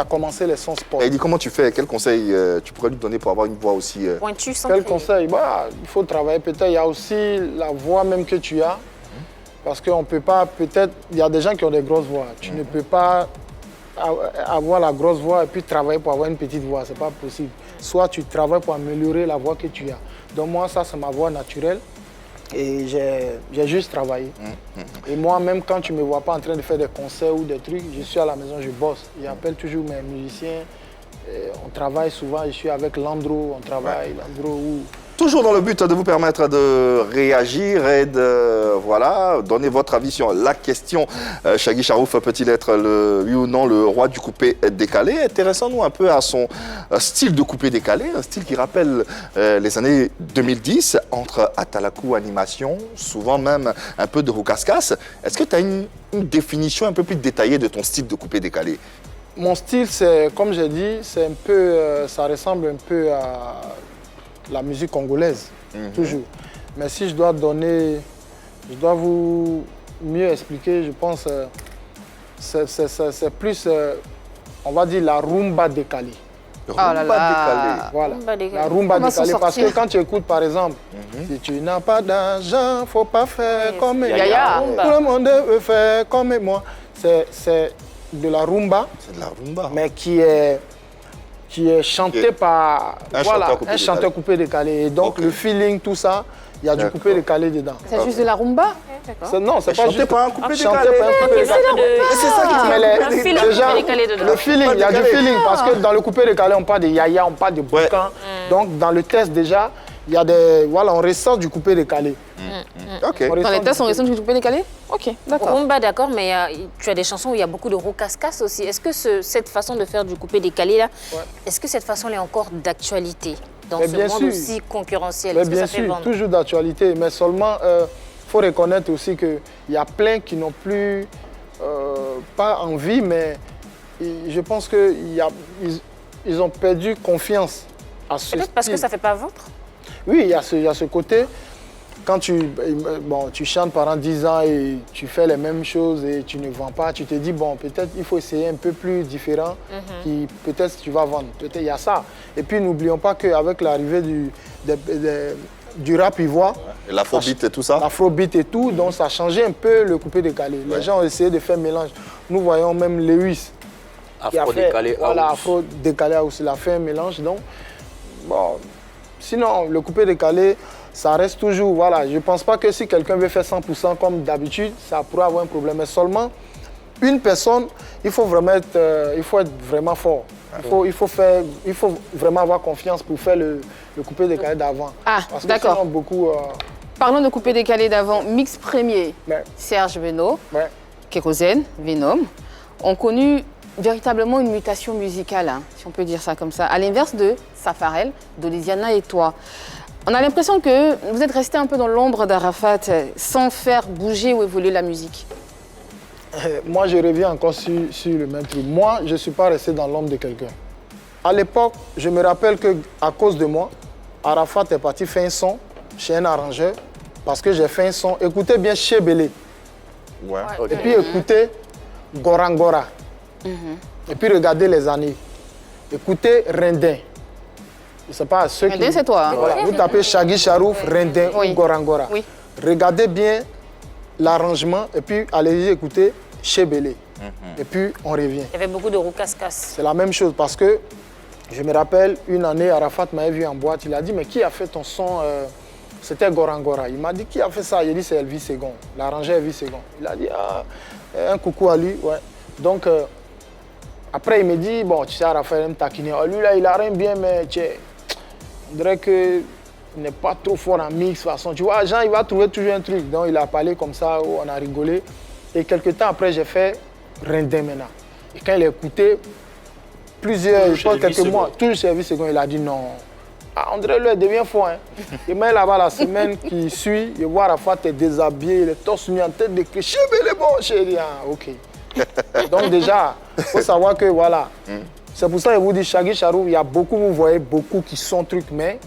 S6: commencé les sons spot.
S1: Et il dit comment tu fais? Quel conseil tu pourrais lui donner pour avoir une voix aussi
S3: pointue sans
S6: Quel conseil? Il faut travailler. Peut-être il y a aussi la voix même que tu as. Parce qu'on peut pas, peut-être, il y a des gens qui ont des grosses voix. Tu ne peux pas avoir la grosse voix et puis travailler pour avoir une petite voix. C'est pas possible. Soit tu travailles pour améliorer la voix que tu as. Donc moi, ça, c'est ma voix naturelle. Et j'ai juste travaillé. Et moi, même quand tu ne me vois pas en train de faire des concerts ou des trucs, je suis à la maison, je bosse. J'appelle toujours mes musiciens. On travaille souvent, je suis avec Landro, on travaille, Landro ou...
S1: Toujours dans le but de vous permettre de réagir et de donner votre avis sur la question. Shaggy Charouf peut-il être oui ou non le roi du coupé décalé? Intéressons-nous un peu à son style de coupé décalé, un style qui rappelle les années 2010 entre Atalakou animation, souvent même un peu de Roucascas. Est-ce que tu as une définition un peu plus détaillée de ton style de coupé décalé?
S6: Mon style, c'est, comme j'ai dit, c'est un peu, ça ressemble un peu la musique congolaise, toujours. Mais si je dois vous mieux expliquer, je pense c'est plus, on va dire, la rumba décalée.
S1: Rumba décalée.
S6: Voilà,
S3: Rumba décalée.
S6: la rumba
S2: Comment s'en
S6: décalée. Parce que
S2: sortir?
S6: quand tu écoutes, par exemple, si tu n'as pas d'argent, faut pas faire
S3: Oui,
S6: comme
S2: Yaya.
S6: Tout le monde veut faire comme moi. C'est de la rumba,
S1: C'est de la rumba.
S6: mais qui est chanté par
S1: Un chanteur coupé décalé.
S6: Et donc,
S1: Ok.
S6: le feeling, tout ça, il y a du
S1: D'accord.
S6: coupé décalé dedans.
S2: C'est juste de la rumba?
S6: Non, c'est pas
S1: Chanté
S6: juste
S1: par un coupé
S6: chanté
S1: décalé.
S6: par un coupé décalé.
S1: C'est ça qui
S6: Mais
S3: Un feeling
S6: déjà,
S3: décalé dedans.
S6: le feeling, il y a du
S1: Décalé.
S6: feeling parce que dans le coupé décalé, on parle de yaya, on parle de boucan. Donc, dans le test, déjà, il y a des. Voilà, on ressort du coupé décalé.
S1: Ok.
S2: Dans les tests, on ressent du coupé décalé? Ok, d'accord.
S3: Rumba, d'accord, mais tu as des chansons où il y a beaucoup de rocascas aussi. Est-ce que cette façon de faire du coupé décalé là, est-ce que cette façon est encore d'actualité dans
S6: Mais
S3: ce
S6: bien
S3: monde
S6: sûr.
S3: aussi concurrentiel?
S6: Mais
S3: Est-ce que
S6: bien
S3: ça fait
S6: sûr,
S3: vendre?
S6: toujours d'actualité. Mais seulement, il faut reconnaître aussi qu'il y a plein qui n'ont plus, pas envie, mais je pense qu'ils ont perdu confiance à ce
S3: Peut-être parce que
S6: style.
S3: ça ne fait pas vendre.
S6: Oui, il y a ce côté. Quand tu chantes pendant 10 ans et tu fais les mêmes choses et tu ne vends pas, tu te dis, bon, peut-être il faut essayer un peu plus différent, qui peut-être tu vas vendre. Peut-être il y a ça. Et puis n'oublions pas qu'avec l'arrivée du rap ivoire,
S1: Et l'afrobeat et tout ça.
S6: l'afrobeat et tout, donc ça a changé un peu le coupé décalé. Les gens ont essayé de faire mélange. Nous voyons même Lewis qui a
S4: Afro-décalé
S6: fait, voilà,
S4: house.
S6: afro-décalé house, il a fait un mélange. Donc, bon, sinon, le coupé décalé, ça reste toujours, voilà. Je ne pense pas que si quelqu'un veut faire 100% comme d'habitude, ça pourrait avoir un problème. Mais seulement, une personne, il faut être vraiment fort. Il faut vraiment avoir confiance pour faire le coupé décalé d'avant.
S2: Ah,
S6: Parce que
S2: d'accord.
S6: sinon, beaucoup...
S2: Parlons de coupé décalé d'avant. Mix premier,
S6: ouais,
S2: Serge Beno,
S6: ouais.
S2: Kérosène, Venom, ont connu véritablement une mutation musicale, hein, si on peut dire ça comme ça. À l'inverse de Safarel, d'Olisiana et toi. On a l'impression que vous êtes resté un peu dans l'ombre d'Arafat sans faire bouger ou évoluer la musique.
S6: Moi, je reviens encore sur le même truc. Moi, je ne suis pas resté dans l'ombre de quelqu'un. À l'époque, je me rappelle qu'à cause de moi, Arafat est parti faire un son chez un arrangeur parce que j'ai fait un son. Écoutez bien Chebele.
S1: Ouais.
S6: Et puis écoutez Gorangora. Et puis regardez les années. Écoutez Rendin. Je ne sais pas, ceux
S2: Rendin, c'est toi, hein.
S6: Voilà, vous tapez Shaggy Charouf, Rendin
S2: Oui.
S6: ou Gorangora.
S2: Oui.
S6: Regardez bien l'arrangement et puis allez-y écouter Chebele. Et puis on revient.
S3: Il y avait beaucoup de rocascas.
S6: C'est la même chose parce que je me rappelle une année, Arafat m'avait vu en boîte. Il a dit, mais qui a fait ton son C'était Gorangora. Il m'a dit, qui a fait ça? J'ai dit, c'est Elvis Segon, l'arrangeur Elvis Segon. Il a dit, ah, un coucou à lui. Ouais. Donc, après, il me dit, bon, tu sais, Arafat aime taquiner. Oh, lui, là, il a rien bien, mais on dirait qu'il n'est pas trop fort en mix. De toute façon, tu vois, Jean, il va trouver toujours un truc. Donc, il a parlé comme ça, on a rigolé. Et quelques temps après, j'ai fait Rendin maintenant. Et quand il a écouté, plusieurs, je pense quelques mois, tout le service second, il a dit non. Ah, on dirait lui, devient fort. Hein. Et même là-bas, la semaine qui suit, je vois Arafat est déshabillé, il est torse nu en tête de cri. Chébé les bons, chérie. Ah, ok. Donc déjà, il faut savoir que voilà. C'est pour ça que je vous dis, Shaggy Charouf, il y a beaucoup, vous voyez, beaucoup qui sont trucs, mais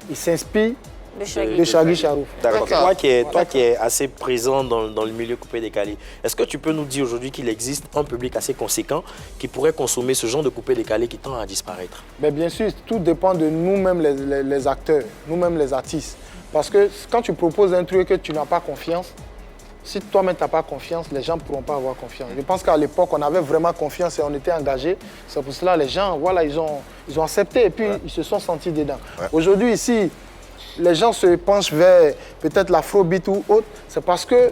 S6: ils s'inspirent
S3: De Shaggy.
S6: de Shaggy Charouf.
S4: D'accord.
S2: D'accord.
S4: Toi qui es assez présent dans le milieu coupé décalé, est-ce que tu peux nous dire aujourd'hui qu'il existe un public assez conséquent qui pourrait consommer ce genre de coupé décalé qui tend à disparaître?
S6: Mais bien sûr, tout dépend de nous-mêmes les acteurs, nous-mêmes les artistes. Parce que quand tu proposes un truc que tu n'as pas confiance, si toi-même tu n'as pas confiance, les gens ne pourront pas avoir confiance. Je pense qu'à l'époque, on avait vraiment confiance et on était engagés. C'est pour cela que les gens, voilà, ils ont accepté et puis ils se sont sentis dedans. Aujourd'hui, ici, les gens se penchent vers peut-être l'afrobeat ou autre. C'est parce que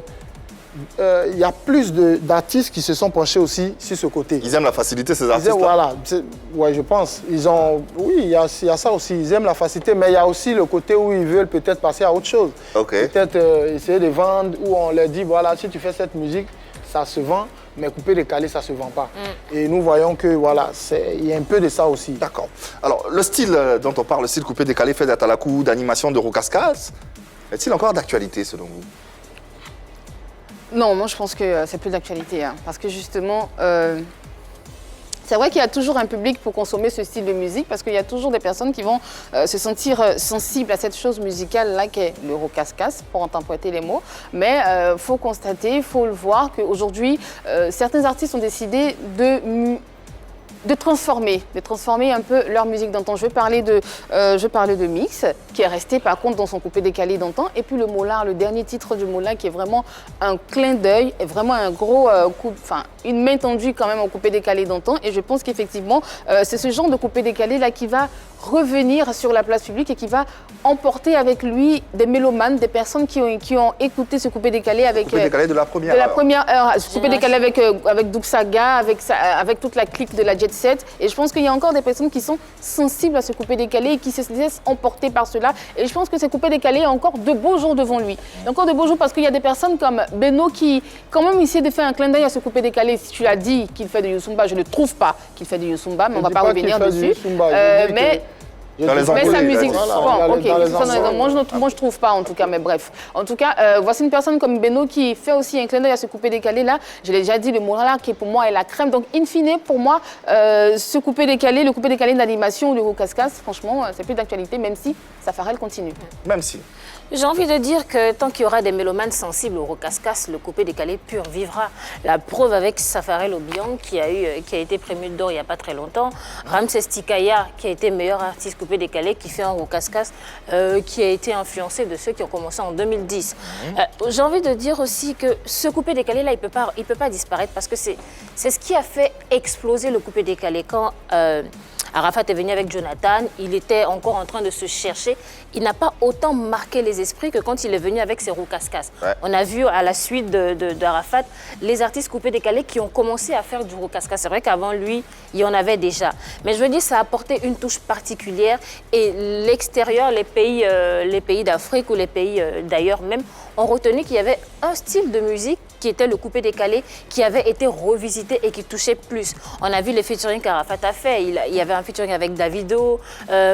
S6: il y a plus d'artistes qui se sont penchés aussi sur ce côté.
S1: Ils aiment la facilité, ces
S6: Ils aiment,
S1: artistes-là.
S6: voilà, ouais, je pense. Oui, il y a ça aussi. Ils aiment la facilité, mais il y a aussi le côté où ils veulent peut-être passer à autre chose.
S1: Ok.
S6: Peut-être essayer de vendre, où on leur dit, voilà, si tu fais cette musique, ça se vend, mais coupé décalé, ça ne se vend pas. Et nous voyons que, voilà, il y a un peu de ça aussi.
S1: D'accord. Alors, le style dont on parle, le style coupé décalé fait d'Atalakou, d'animation de Rocascas, est-il encore d'actualité selon vous?
S2: Non, moi je pense que c'est plus d'actualité, hein, parce que justement, C'est vrai qu'il y a toujours un public pour consommer ce style de musique parce qu'il y a toujours des personnes qui vont se sentir sensibles à cette chose musicale-là qu'est l'euro-casse-casse, pour interpréter les mots. Mais il faut constater, il faut le voir qu'aujourd'hui, certains artistes ont décidé de transformer un peu leur musique d'antan. Je vais parler de Mix, qui est resté par contre dans son coupé décalé d'antan, et puis le Molard, le dernier titre du Molard, qui est vraiment un clin d'œil, et vraiment un gros une main tendue quand même au coupé décalé d'antan. Et je pense qu'effectivement, c'est ce genre de coupé décalé là qui va revenir sur la place publique et qui va emporter avec lui des mélomanes, des personnes qui ont écouté ce coupé décalé avec...
S1: Coupé décalé de la première
S2: heure. Ce coupé décalé avec Doug Saga, avec toute la clique de la Jet Set. Et je pense qu'il y a encore des personnes qui sont sensibles à ce coupé décalé et qui se laissent emporter par cela. Et je pense que ce coupé décalé a encore de beaux jours devant lui. Et encore de beaux jours parce qu'il y a des personnes comme Beno qui, quand même, essaie de faire un clin d'œil à ce coupé décalé. Si tu l'as dit qu'il fait du Youssumba, je ne trouve pas qu'il fait du Youssumba, mais on ne va pas revenir dessus. Mais sa musique, moi je trouve pas en tout cas, mais bref. En tout cas, voici une personne comme Beno qui fait aussi un clin d'œil à ce coupé décalé là. Je l'ai déjà dit, le Molard qui pour moi est la crème. Donc in fine, pour moi, ce coupé décalé, le coupé décalé d'animation ou le Roucascas, franchement, c'est plus d'actualité, même si Safarel continue.
S1: Même si.
S3: J'ai envie de dire que tant qu'il y aura des mélomanes sensibles au Roucascas, le coupé décalé pur vivra. La preuve avec Safarel Obiang qui a été prému d'or il n'y a pas très longtemps. Ramses Tikaya qui a été meilleur artiste coupé décalé qui fait un Roucascas qui a été influencé de ceux qui ont commencé en 2010. J'ai envie de dire aussi que ce coupé décalé là, il peut pas disparaître parce que c'est ce qui a fait exploser le coupé décalé quand Arafat est venu avec Jonathan, il était encore en train de se chercher. Il n'a pas autant marqué les esprits que quand il est venu avec ses Roucascas. Ouais. On a vu à la suite d'Arafat les artistes coupés décalés qui ont commencé à faire du Roucascas. C'est vrai qu'avant lui, il y en avait déjà. Mais je veux dire, ça a apporté une touche particulière et l'extérieur, les pays d'Afrique ou les pays d'ailleurs même, ont retenu qu'il y avait un style de musique qui était le coupé décalé, qui avait été revisité et qui touchait plus. On a vu les featuring qu'Arafat a fait. Il y avait un featuring avec Davido,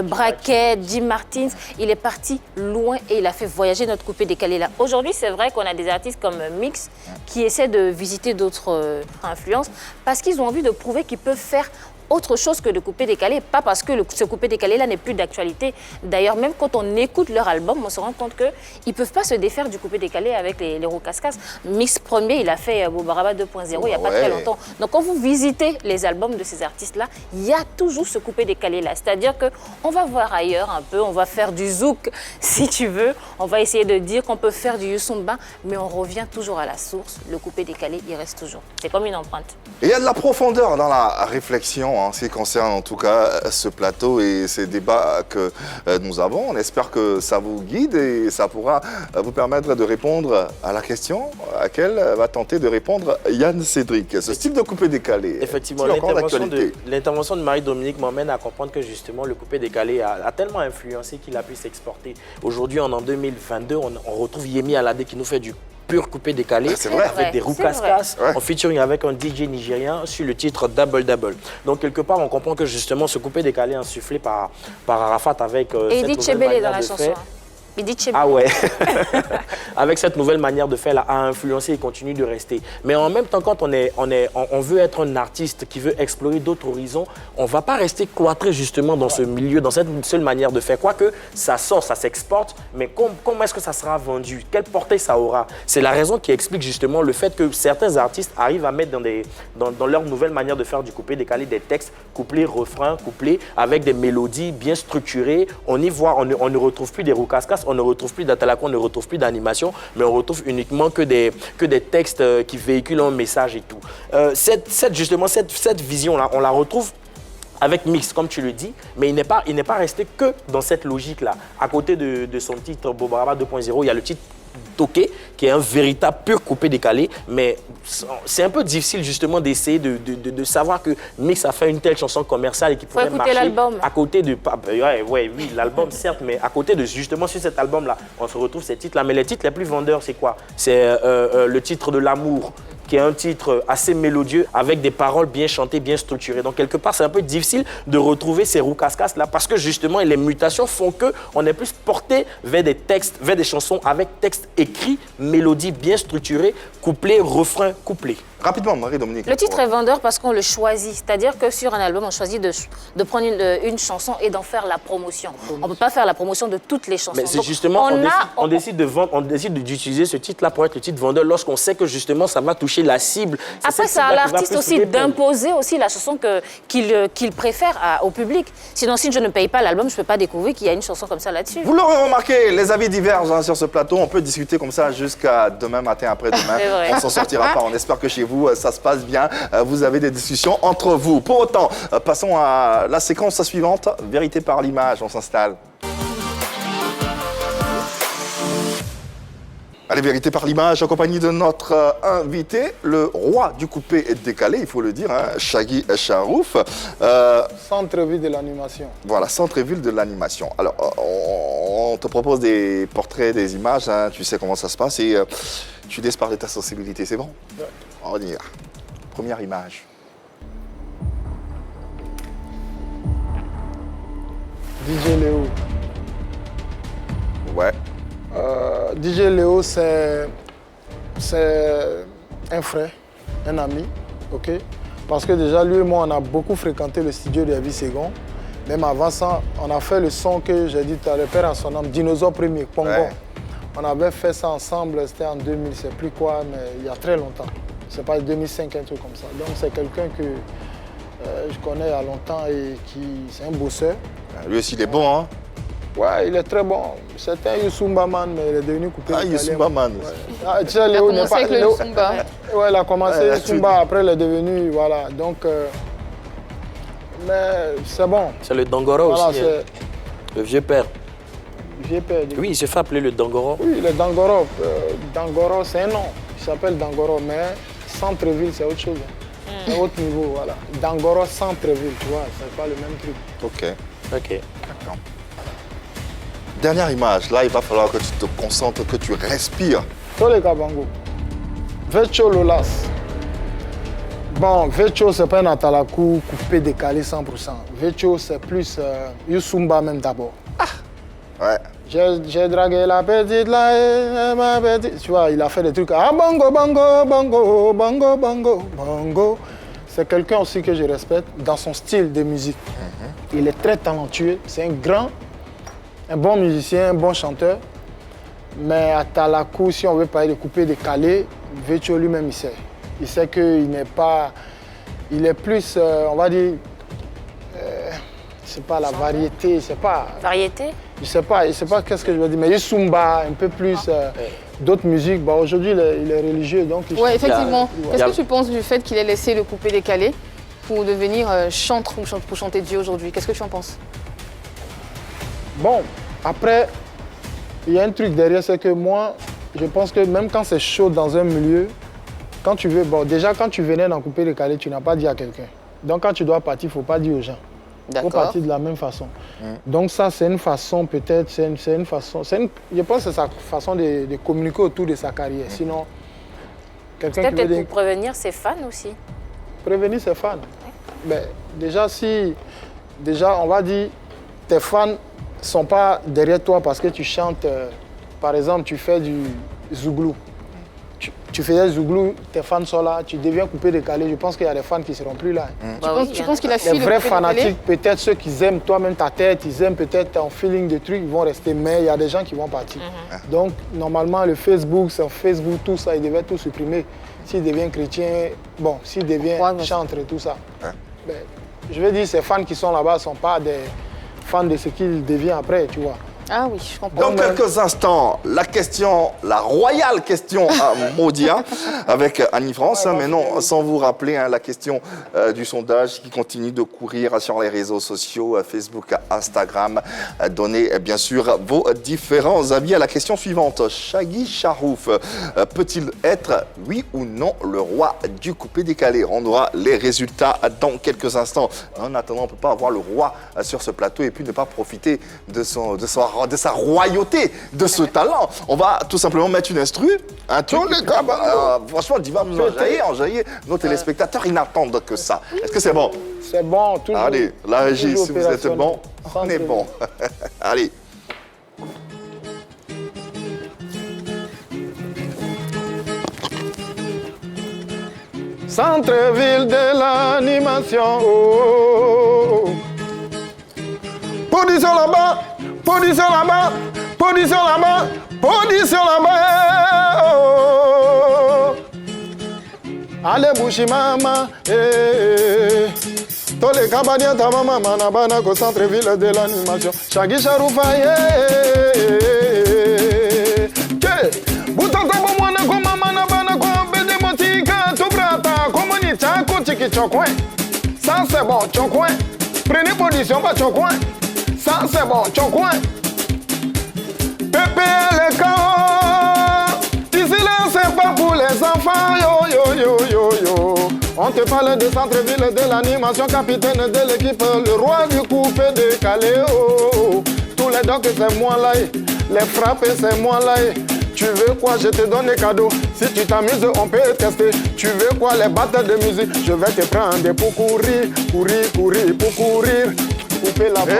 S3: Braquet, Jim Martins. Il est parti loin et il a fait voyager notre coupé décalé là. Aujourd'hui, c'est vrai qu'on a des artistes comme Mix qui essaient de visiter d'autres influences parce qu'ils ont envie de prouver qu'ils peuvent faire autre chose que de coupé décalé, pas parce que ce coupé décalé-là n'est plus d'actualité. D'ailleurs, même quand on écoute leur album, on se rend compte qu'ils ne peuvent pas se défaire du coupé décalé avec les Roucascas. Mix premier, il a fait Bobaraba 2.0 il n'y a pas très longtemps. Donc quand vous visitez les albums de ces artistes-là, il y a toujours ce coupé décalé-là. C'est-à-dire qu'on va voir ailleurs un peu, on va faire du zouk si tu veux, on va essayer de dire qu'on peut faire du Youssumba, mais on revient toujours à la source. Le coupé décalé, il reste toujours. C'est comme une empreinte.
S1: Il y a de la profondeur dans la réflexion en ce qui concerne en tout cas ce plateau et ces débats que nous avons. On espère que ça vous guide et ça pourra vous permettre de répondre à la question à laquelle va tenter de répondre Yann Cédric. Ce style de coupé décalé.
S4: Effectivement, l'intervention de Marie-Dominique m'emmène à comprendre que justement le coupé décalé a tellement influencé qu'il a pu s'exporter. Aujourd'hui, en 2022, on retrouve Yemi Alade qui nous fait du pur coupé décalé, avec des Roucascas, en featuring avec un DJ nigérien sur le titre Double Double. Donc quelque part, on comprend que justement ce coupé décalé insufflé par Arafat avec cette nouvelle manière de faire. Ah ouais. Avec cette nouvelle manière de faire, là, a influencé et continue de rester. Mais en même temps, quand on veut être un artiste qui veut explorer d'autres horizons, on ne va pas rester cloîtré justement dans ce milieu, dans cette seule manière de faire. Quoique ça sort, ça s'exporte, mais comment est-ce que ça sera vendu? Quelle portée ça aura? C'est la raison qui explique justement le fait que certains artistes arrivent à mettre dans leur nouvelle manière de faire du coupé décalé des textes, couplés, refrains, couplés, avec des mélodies bien structurées. On y voit, on ne retrouve plus des Roucascas, on ne retrouve plus d'Atalako, on ne retrouve plus d'animation, mais on retrouve uniquement que des textes qui véhiculent un message et tout. Cette vision-là, on la retrouve avec Mix, comme tu le dis, mais il n'est pas resté que dans cette logique-là. À côté de son titre Bobaraba 2.0, il y a le titre Toqué, qui est un véritable pur coupé décalé, mais c'est un peu difficile justement d'essayer de savoir que Mix a fait une telle chanson commerciale et qui pourrait marcher à côté de... Oui, l'album certes, mais à côté de justement sur cet album-là, on se retrouve ces titres-là. Mais les titres les plus vendeurs, c'est quoi? C'est le titre de L'amour, qui est un titre assez mélodieux avec des paroles bien chantées, bien structurées. Donc quelque part, c'est un peu difficile de retrouver ces Roucascas-là parce que justement, les mutations font qu'on est plus porté vers des textes, vers des chansons avec textes écrits, mélodies bien structurées, couplés, refrains, couplés.
S1: Rapidement, Marie-Dominique.
S3: Le titre est vendeur parce qu'on le choisit. C'est-à-dire que sur un album, on choisit de prendre une chanson et d'en faire la promotion. On ne peut pas faire la promotion de toutes les chansons.
S4: Mais c'est
S3: Donc,
S4: justement, on décide de vendre, on décide d'utiliser ce titre-là pour être le titre vendeur lorsqu'on sait que justement ça va toucher la cible.
S3: Après, c'est à l'artiste aussi d'imposer aussi la chanson qu'il préfère au public. Sinon, si je ne paye pas l'album, je ne peux pas découvrir qu'il y a une chanson comme ça là-dessus.
S1: Vous l'aurez remarqué, les avis divergent hein, sur ce plateau. On peut discuter comme ça jusqu'à demain matin, après-demain. On s'en sortira pas. On espère que chez vous, ça se passe bien. Vous avez des discussions entre vous. Pour autant, passons à la séquence suivante. Vérité par l'image. On s'installe. Allez, vérité par l'image, en compagnie de notre invité, le roi du coupé décalé, il faut le dire, hein, Shaggy Charouf.
S6: Centre-ville de l'animation.
S1: Voilà, centre-ville de l'animation. Alors, on te propose des portraits, des images, hein, tu sais comment ça se passe, et tu laisses parler ta sensibilité, c'est bon?
S6: Ouais.
S1: On y va. Première image.
S6: DJ Léo.
S1: Ouais.
S6: DJ Léo, c'est un frère, un ami, ok? Parce que déjà, lui et moi, on a beaucoup fréquenté le studio de Yavi Segon. Même avant ça, on a fait le son que j'ai dit tout à l'heure, père à son nom, Dinosaure Premier, Pongo.
S1: Ouais.
S6: On avait fait ça ensemble, c'était en 2000, je ne sais plus quoi, mais il y a très longtemps. C'est pas 2005, un truc comme ça. Donc c'est quelqu'un que je connais il y a longtemps et c'est un bosseur.
S1: Lui aussi, il est bon, hein?
S6: Ouais, il est très bon. C'était un Youssumba man, mais il est devenu coupé.
S1: Ah, Youssumba man.
S6: Ouais. Ah, tu sais,
S2: Il a
S6: Léo
S2: commencé avec le Youssumba.
S6: Ouais, il a commencé
S1: Ouais,
S6: Youssumba, après il est devenu, voilà. Donc, mais c'est bon.
S4: C'est le Dangoro
S6: Voilà,
S4: aussi, hein, le vieux père.
S6: J'ai perdu.
S4: Oui, il se fait appeler le Dangoro.
S6: Oui, le Dangoro. Dangoro, c'est un nom. Il s'appelle Dangoro, mais centre-ville, c'est autre chose. C'est autre niveau, voilà. Dangoro, centre-ville, tu vois, c'est pas le même truc.
S1: Ok.
S4: Ok.
S1: D'accord. Dernière image. Là, il va falloir que tu te concentres, que tu respires.
S6: Tole Kabango. Vecho Lolas. Bon, Vecho, c'est pas un atalakou coupé, décalé 100%. Vecho, c'est plus Youssumba même d'abord.
S1: Ouais.
S6: J'ai dragué la petite là, ma petite. Tu vois, il a fait des trucs. Ah, bongo, bongo, bongo, bongo, bongo, bongo. C'est quelqu'un aussi que je respecte dans son style de musique. Il est très talentueux. C'est un bon musicien, un bon chanteur. Mais à Talakou, si on veut parler de coupé, décalé, Vecho lui-même, il sait. Il sait qu'il n'est pas. Il est plus, on va dire. C'est pas la variété, c'est pas.
S3: Variété?
S6: Je sais pas qu'est-ce que je veux dire, mais Youssumba, un peu plus d'autres musiques. Bah, aujourd'hui, il est religieux, donc...
S2: Oui, effectivement.
S4: il y
S2: Qu'est-ce
S4: a-
S2: que tu penses du fait qu'il ait laissé le coupé décalé pour devenir chantre ou pour chanter Dieu aujourd'hui? Qu'est-ce que tu en penses?
S6: Bon, après, il y a un truc derrière, c'est que moi, je pense que même quand c'est chaud dans un milieu, quand tu veux... Bon, déjà, quand tu venais dans coupé décalé, tu n'as pas dit à quelqu'un. Donc, quand tu dois partir, il ne faut pas dire aux gens. Il faut partir de la même façon. Donc ça, c'est une façon peut-être, c'est une façon... je pense que c'est sa façon de communiquer autour de sa carrière. Sinon, quelqu'un qui veut
S3: Peut-être
S6: dire...
S3: pour prévenir ses fans aussi.
S6: Prévenir ses fans. Ben, déjà, on va dire, tes fans ne sont pas derrière toi parce que tu chantes, par exemple, tu fais du zouglou. Tu faisais zouglou, tes fans sont là, tu deviens coupé décalé. Je pense qu'il y a des fans qui ne seront plus là.
S2: Tu penses qu'il a fui
S6: Les
S2: le
S6: vrais
S2: coupé décalé?
S6: fanatiques, peut-être ceux qui aiment toi-même ta tête, ils aiment peut-être ton feeling de truc, ils vont rester, mais il y a des gens qui vont partir. Donc, normalement, le Facebook, tout ça, ils devaient tout supprimer. S'il devient chrétien, bon, s'il devient chantre et tout ça. Ben, je veux dire, ces fans qui sont là-bas ne sont pas des fans de ce qu'il devient après, tu vois.
S2: Ah oui, je comprends.
S1: Dans quelques instants, la royale question à Maudia avec Annie France, mais non, sans vous rappeler la question du sondage qui continue de courir sur les réseaux sociaux, Facebook, Instagram. Donnez bien sûr vos différents avis à la question suivante. Shaggy Charouf peut-il être, oui ou non, le roi du coupé décalé? On aura les résultats dans quelques instants. En attendant, on ne peut pas avoir le roi sur ce plateau et puis ne pas profiter de sa royauté, de ce talent. On va tout simplement mettre une instru, un truc. Franchement, Diva nous enjaillir. Nos téléspectateurs, ils n'attendent que ça. Est-ce que c'est bon?
S6: C'est bon, toujours.
S1: Allez, la régie, si vous êtes
S6: opérationnel.
S1: bon, on est bon. Allez.
S6: centre-ville de l'animation. Oh. Position là-bas, position là-bas, position là-bas, position là-bas. Oh. Allez, bouchi mama, tous les cabaniers ta maman manabana au centre-ville de l'animation. Shaggy Charoufa, Butata bomwana koma manabana ko bede motika tout brata comme ni tchako tiki chokwe. Ça c'est bon, chokwe. Prenez position pas chokwe. Ça c'est bon, chokwe. Pépé le camp. Ici là c'est pas pour les enfants yo yo yo yo yo. On te parle de centre-ville de l'animation, capitaine de l'équipe, le roi du coupé décalé. Oh. Tous les docs c'est moi là, les frappes c'est moi là. Tu veux quoi, je te donne des cadeaux. Si tu t'amuses, on peut tester. Tu veux quoi, les battles de musique. Je vais te prendre pour courir, courir, courir, pour courir. Couper la voix.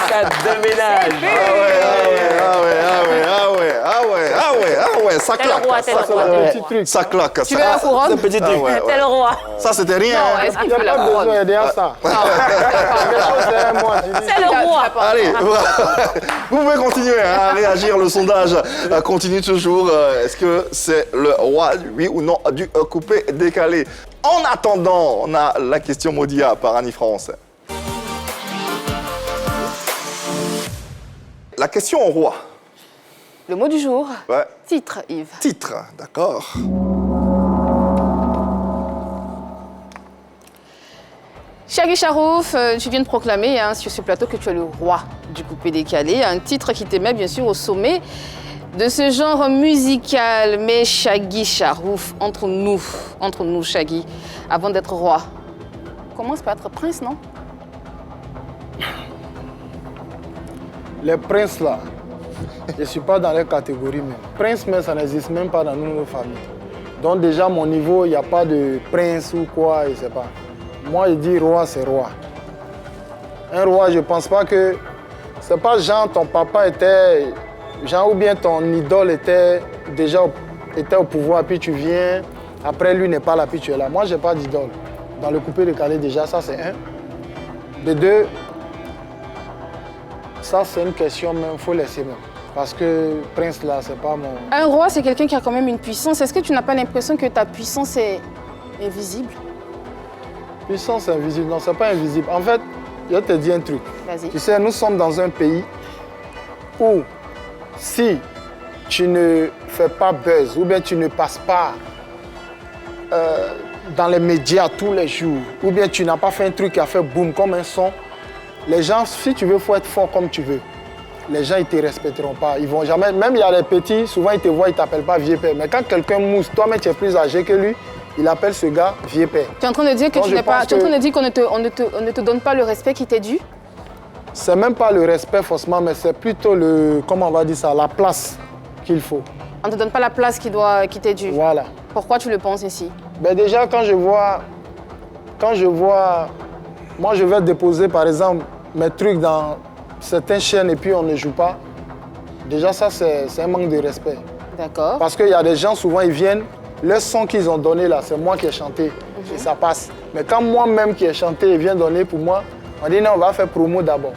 S4: Ça déménage.
S1: Ah ouais, ça claque.
S3: C'est le roi,
S6: Un petit truc.
S1: Ça claque.
S2: Tu veux la couronne?
S1: C'est petit truc.
S3: C'est le roi.
S1: Ça, c'était rien.
S2: Non, est-ce
S6: Il
S2: qu'il
S6: n'y a
S2: veut la
S6: pas besoin
S2: couronne?
S6: d'aider à ça. Quelque chose derrière moi, tu dis.
S3: C'est le roi.
S1: Allez, vous pouvez continuer à réagir. Le sondage continue toujours. Est-ce que c'est le roi, oui ou non, du coupé décalé? En attendant, on a la question Modia par Annie France. La question au roi.
S2: Le mot du jour.
S1: Ouais.
S2: Titre, Yves.
S1: Titre, d'accord.
S2: Shaggy Charouf, tu viens de proclamer sur ce plateau que tu es le roi du coupé décalé. Un titre qui te met bien sûr au sommet de ce genre musical. Mais Shaggy Charouf, entre nous Shaggy, avant d'être roi, commence par être prince, non?
S6: Les princes là, je ne suis pas dans les catégories même. Prince, mais ça n'existe même pas dans nos familles. Donc déjà, mon niveau, il n'y a pas de prince ou quoi, je ne sais pas. Moi, je dis roi, c'est roi. Un roi, je ne pense pas que... C'est pas genre ton papa était... Genre ou bien ton idole était déjà au pouvoir, puis tu viens, après lui n'est pas là, puis tu es là. Moi, je n'ai pas d'idole. Dans le coupé décalé, déjà, ça c'est un. De deux, ça c'est une question même, il faut laisser même. Parce que prince là, c'est pas mon...
S2: Un roi, c'est quelqu'un qui a quand même une puissance. Est-ce que tu n'as pas l'impression que ta puissance est invisible?
S6: Puissance invisible, non, c'est pas invisible. En fait, je te dis un truc.
S2: Vas-y.
S6: Tu sais, nous sommes dans un pays où si tu ne fais pas buzz ou bien tu ne passes pas dans les médias tous les jours ou bien tu n'as pas fait un truc qui a fait boum comme un son, les gens, si tu veux, il faut être fort comme tu veux. Les gens, ils ne te respecteront pas. Ils vont jamais... Même il y a les petits, souvent ils te voient, ils ne t'appellent pas vieux père. Mais quand quelqu'un mousse, toi-même tu es plus âgé que lui, il appelle ce gars vieux père.
S2: Tu es en train de dire que
S6: Donc,
S2: tu n'es pas...
S6: pense
S2: Tu es en train de dire qu'on ne te donne pas le respect qui t'est dû?
S6: C'est même pas le respect forcément, mais c'est plutôt le, comment on va dire ça, la place qu'il faut.
S2: On ne te donne pas la place qui t'est due.
S6: Voilà.
S2: Pourquoi tu le penses ici?
S6: Ben déjà, quand je vois, moi je vais déposer par exemple mes trucs dans certaines chaînes et puis on ne joue pas, déjà ça c'est un manque de respect.
S2: D'accord.
S6: Parce qu'il y a des gens, souvent ils viennent, le son qu'ils ont donné là, c'est moi qui ai chanté et ça passe. Mais quand moi-même qui ai chanté et viens donner pour moi, on dit non, on va faire promo d'abord.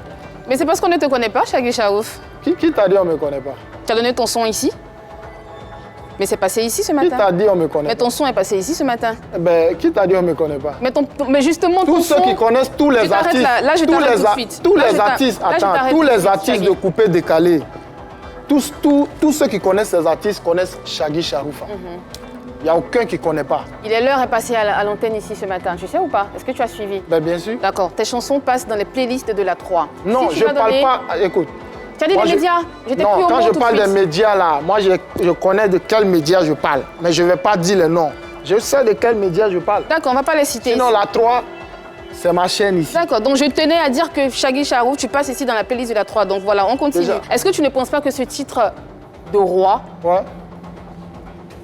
S2: Mais c'est parce qu'on ne te connaît pas, Shaggy Charouf.
S6: Qui t'a dit on ne me connaît pas?
S2: Tu as donné ton son ici. Mais c'est passé ici ce
S6: Qui
S2: matin.
S6: t'a dit on ne me connaît
S2: Mais
S6: pas?
S2: ton son est passé ici ce matin.
S6: Ben, qui t'a dit on ne me connaît pas?
S2: Mais justement, ton
S6: Tous
S2: son...
S6: ceux qui connaissent tous les
S2: Tu t'arrêtes
S6: artistes,
S2: là. Là, je t'arrête tout de suite.
S6: tous
S2: Là,
S6: les
S2: je t'arrête.
S6: artistes,
S2: Là, je
S6: attends,
S2: t'arrête
S6: tous
S2: tout de
S6: les
S2: suite,
S6: artistes
S2: Shaggy.
S6: de coupé décalé, tous ceux qui connaissent ces artistes connaissent Shaggy Charoufa. Il n'y a aucun qui ne connaît pas.
S2: L'heure est passée à l'antenne ici ce matin, tu sais ou pas? Est-ce que tu as suivi?
S6: Ben, bien sûr.
S2: D'accord, tes chansons passent dans les playlists de la 3.
S6: Non,
S2: Si tu
S6: je
S2: vas
S6: ne parle
S2: donner-
S6: pas. Écoute.
S2: Tu as dit
S6: moi,
S2: les médias? Je t'ai pris
S6: Non,
S2: au
S6: quand
S2: mot
S6: je
S2: tout de
S6: parle des
S2: suite.
S6: médias là, moi je connais de quels médias je parle. Mais je ne vais pas dire les noms. Je sais de quels médias je parle.
S2: D'accord, on ne va pas les citer
S6: Sinon,
S2: ici.
S6: la 3, c'est ma chaîne ici.
S2: D'accord, donc je tenais à dire que Shaggy Charouf, tu passes ici dans la playlist de la 3. Donc voilà, on continue.
S6: Déjà.
S2: Est-ce que tu ne penses pas que ce titre de roi
S6: Ouais.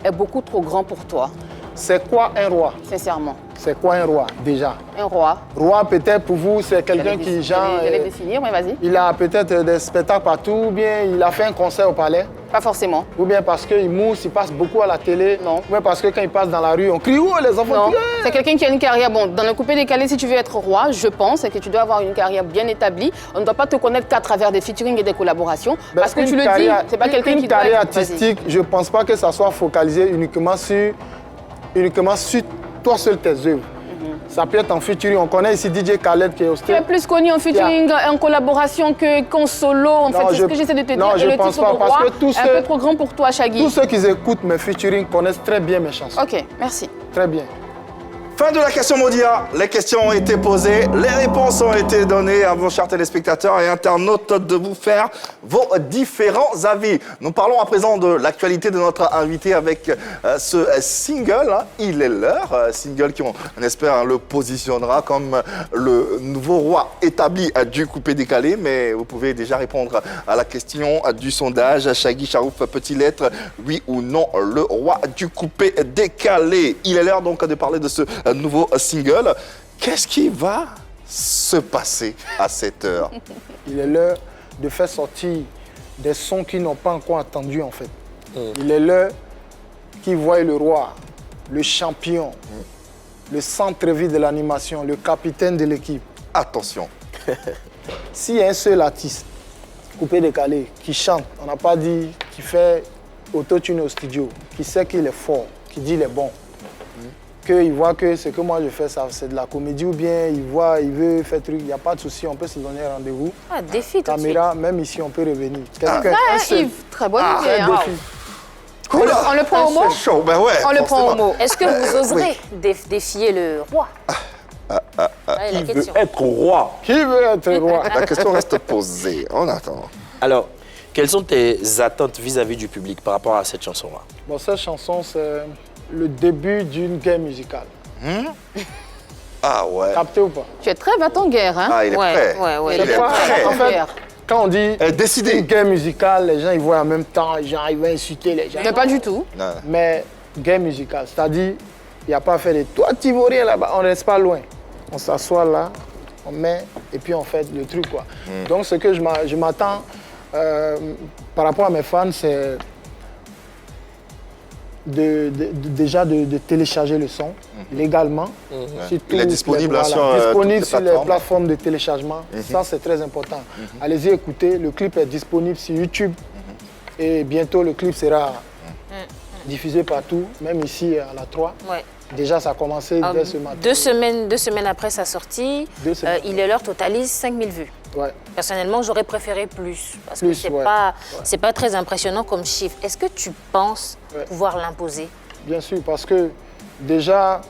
S2: est beaucoup trop grand pour toi?
S6: c'est quoi un roi?
S2: Sincèrement.
S6: C'est quoi un roi, déjà?
S2: Un roi.
S6: Roi, peut-être pour vous, c'est quelqu'un qui, genre,
S2: J'allais définir, mais vas-y.
S6: il a peut-être des spectacles partout, ou bien il a fait un concert au palais,
S2: Pas forcément.
S6: ou bien parce qu'il mousse, il passe beaucoup à la télé,
S2: Non.
S6: ou bien parce que quand il passe dans la rue, on crie « Oh, les enfants
S2: Non,
S6: crient !»
S2: c'est quelqu'un qui a une carrière. Bon, dans le coupé décalé, si tu veux être roi, je pense que tu dois avoir une carrière bien établie. On ne doit pas te connaître qu'à travers des featuring et des collaborations.
S6: Ben,
S2: parce que
S6: une
S2: tu le dis,
S6: carrière-
S2: c'est pas quelqu'un
S6: une
S2: qui doit
S6: carrière
S2: être- vas-y.
S6: artistique, je ne pense pas que ça soit focalisé uniquement sur toi seul tes œuvres. Ça peut être en featuring. On connaît ici DJ Khaled qui est au
S2: Tu es plus connu en featuring, en collaboration qu'en solo. En fait, c'est ce que j'essaie de te dire.
S6: non,
S2: Et
S6: je
S2: le
S6: pense
S2: titre
S6: pas,
S2: de
S6: parce
S2: roi
S6: que tous
S2: est un
S6: ceux-
S2: peu trop grand pour toi, Shaggy.
S6: Tous ceux qui écoutent mes featuring connaissent très bien mes chansons.
S2: Ok, merci.
S6: Très bien.
S1: Fin de la question Modia. Les questions ont été posées, les réponses ont été données à vos chers téléspectateurs et internautes de vous faire vos différents avis. Nous parlons à présent de l'actualité de notre invité avec ce single, hein, Il est l'heure, single qui, on espère, le positionnera comme le nouveau roi établi du coupé décalé. Mais vous pouvez déjà répondre à la question du sondage. Shaggy Charouf peut-il être, oui ou non, le roi du coupé décalé? Il est l'heure donc de parler de ce nouveau single. Qu'est-ce qui va se passer à cette heure?
S6: Il est l'heure de faire sortir des sons qui n'ont pas encore attendu en fait. Il est l'heure qui voit le roi, le champion, le centre-ville de l'animation, le capitaine de l'équipe.
S1: Attention.
S6: S'il y a un seul artiste, coupé décalé, qui chante, on n'a pas dit, qui fait autotune au studio, qui sait qu'il est fort, qui dit il est bon, qu'il voit que ce que moi je fais, ça, c'est de la comédie ou bien il voit, il veut faire truc, il n'y a pas de souci, on peut se donner un rendez-vous.
S3: Ah, défi tout de suite.
S6: Caméra, même ici, on peut revenir. Quelqu'un,
S2: Ah,
S6: un seul.
S2: Yves, très bonne
S6: C'est
S2: idée.
S6: un
S2: hein.
S6: défi.
S2: On le prend au mot?
S1: C'est chaud, ben ouais.
S2: On le prend au
S1: forcément.
S2: mot.
S3: Est-ce que vous oserez défier le roi? Voilà la question.
S4: Être roi.
S6: Qui veut être roi?
S1: La question reste posée. On attend.
S4: Alors, quelles sont tes attentes vis-à-vis du public par rapport à cette chanson-là?
S6: Bon, cette chanson, c'est le début d'une guerre musicale.
S1: Ah ouais.
S6: Capté ou pas?
S2: Tu es très va-t-en-guerre, hein?
S1: Ah, il est prêt.
S3: Ouais.
S1: Il est prêt.
S6: En fait, quand on dit
S1: Décidé.
S6: une guerre musicale, les gens ils voient en même temps, les gens ils vont insulter les gens.
S2: Mais pas du tout.
S1: Non.
S6: Mais guerre musicale, c'est-à-dire, il n'y a pas à faire de toi, tu vois rien là-bas, on ne reste pas loin. On s'assoit là, on met et puis on fait le truc quoi. Donc ce que je m'attends par rapport à mes fans, c'est déjà de télécharger le son légalement. Sur
S1: Il est disponible
S6: les,
S1: sur
S6: disponible
S1: toutes
S6: sur
S1: les
S6: les
S1: plateformes.
S6: plateformes de téléchargement. Ça, c'est très important. Allez-y écouter. Le clip est disponible sur YouTube. Et bientôt, le clip sera diffusé partout, même ici à la 3.
S3: Ouais.
S6: Déjà, ça a commencé dès ce matin.
S3: 2 semaines après sa sortie,
S6: 2 semaines.
S3: Il est l'heure totalise 5000 vues.
S6: Ouais.
S3: Personnellement, j'aurais préféré plus, parce
S6: Plus,
S3: que c'est pas très impressionnant comme chiffre. Est-ce que tu penses pouvoir l'imposer?
S6: Bien sûr, parce que déjà,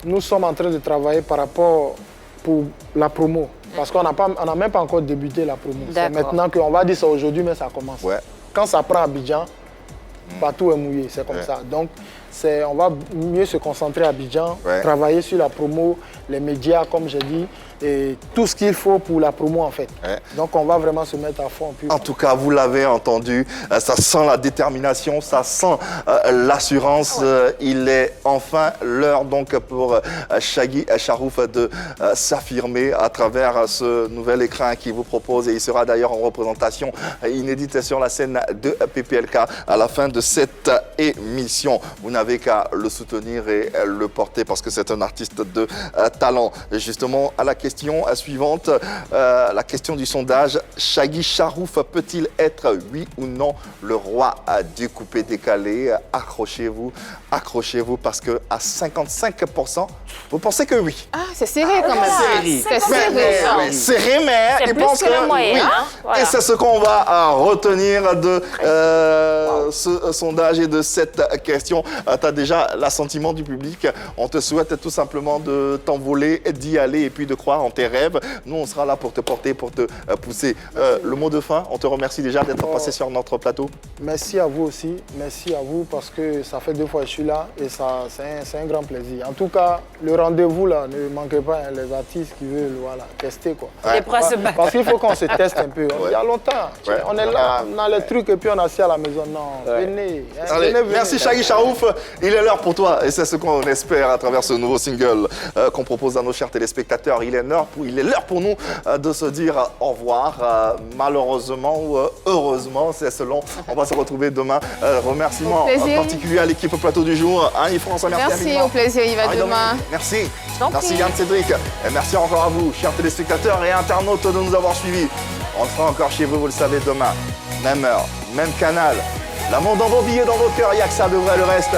S6: nous sommes en train de travailler par rapport pour la promo. Parce qu'on n'a même pas encore débuté la promo. C'est
S3: D'accord.
S6: maintenant qu'on va dire ça aujourd'hui, mais ça commence.
S1: Ouais.
S6: Quand ça prend Abidjan, partout est mouillé, c'est comme ça. Donc, on va mieux se concentrer à Abidjan, travailler sur la promo, les médias, comme j'ai dit, et tout ce qu'il faut pour la promo, en fait.
S1: Ouais.
S6: Donc, on va vraiment se mettre à fond. Puis,
S1: En tout cas, vous l'avez entendu, ça sent la détermination, ça sent l'assurance. Il est enfin l'heure donc pour Shaggy Charouf de s'affirmer à travers ce nouvel écran qu'il vous propose. Et il sera d'ailleurs en représentation inédite sur la scène de PPLK à la fin de cette émission. Vous n'avez qu'à le soutenir et le porter parce que c'est un artiste de talent. Et justement, à la question suivante, la question du sondage, Shaggy Charouf peut-il être, oui ou non, le roi du coupé décalé? Accrochez-vous parce que à 55%, vous pensez que oui.
S2: Ah, c'est serré quand même. C'est serré.
S1: Mais serré, mais
S3: C'est
S1: il
S3: plus
S1: pense
S3: que la moyenne,
S1: oui.
S3: hein. Voilà.
S1: Et c'est ce qu'on va retenir de ce sondage et de cette question. Tu as déjà l'assentiment du public. On te souhaite tout simplement de t'envoler, d'y aller et puis de croire dans tes rêves. Nous, on sera là pour te porter, pour te pousser. Le mot de fin, on te remercie déjà d'être passé sur notre plateau.
S6: Merci à vous aussi, merci à vous parce que ça fait 2 fois que je suis là et c'est un grand plaisir. En tout cas, le rendez-vous là, ne manquez pas, hein, les artistes qui veulent tester quoi.
S3: Les prêts se battent.
S6: Parce qu'il faut qu'on se teste un peu. Il y a longtemps, on est là, on a les trucs et puis on est assis à la maison. Non, venez. Hein,
S1: Allez,
S6: venez.
S1: merci Shaggy Charouf, il est l'heure pour toi et c'est ce qu'on espère à travers ce nouveau single qu'on propose à nos chers téléspectateurs. Il est l'heure pour nous de se dire au revoir. Malheureusement ou heureusement, c'est selon. On va se retrouver demain. Remerciements particuliers à l'équipe plateau du jour. Hein, Yves-François,
S2: merci, au plaisir, il va demain.
S1: Merci. Merci Yann Cédric. Et merci encore à vous, chers téléspectateurs et internautes, de nous avoir suivis. On sera encore chez vous le savez, demain. Même heure, même canal. L'amour dans vos billets, dans vos cœurs, il n'y a que ça de vrai, le reste.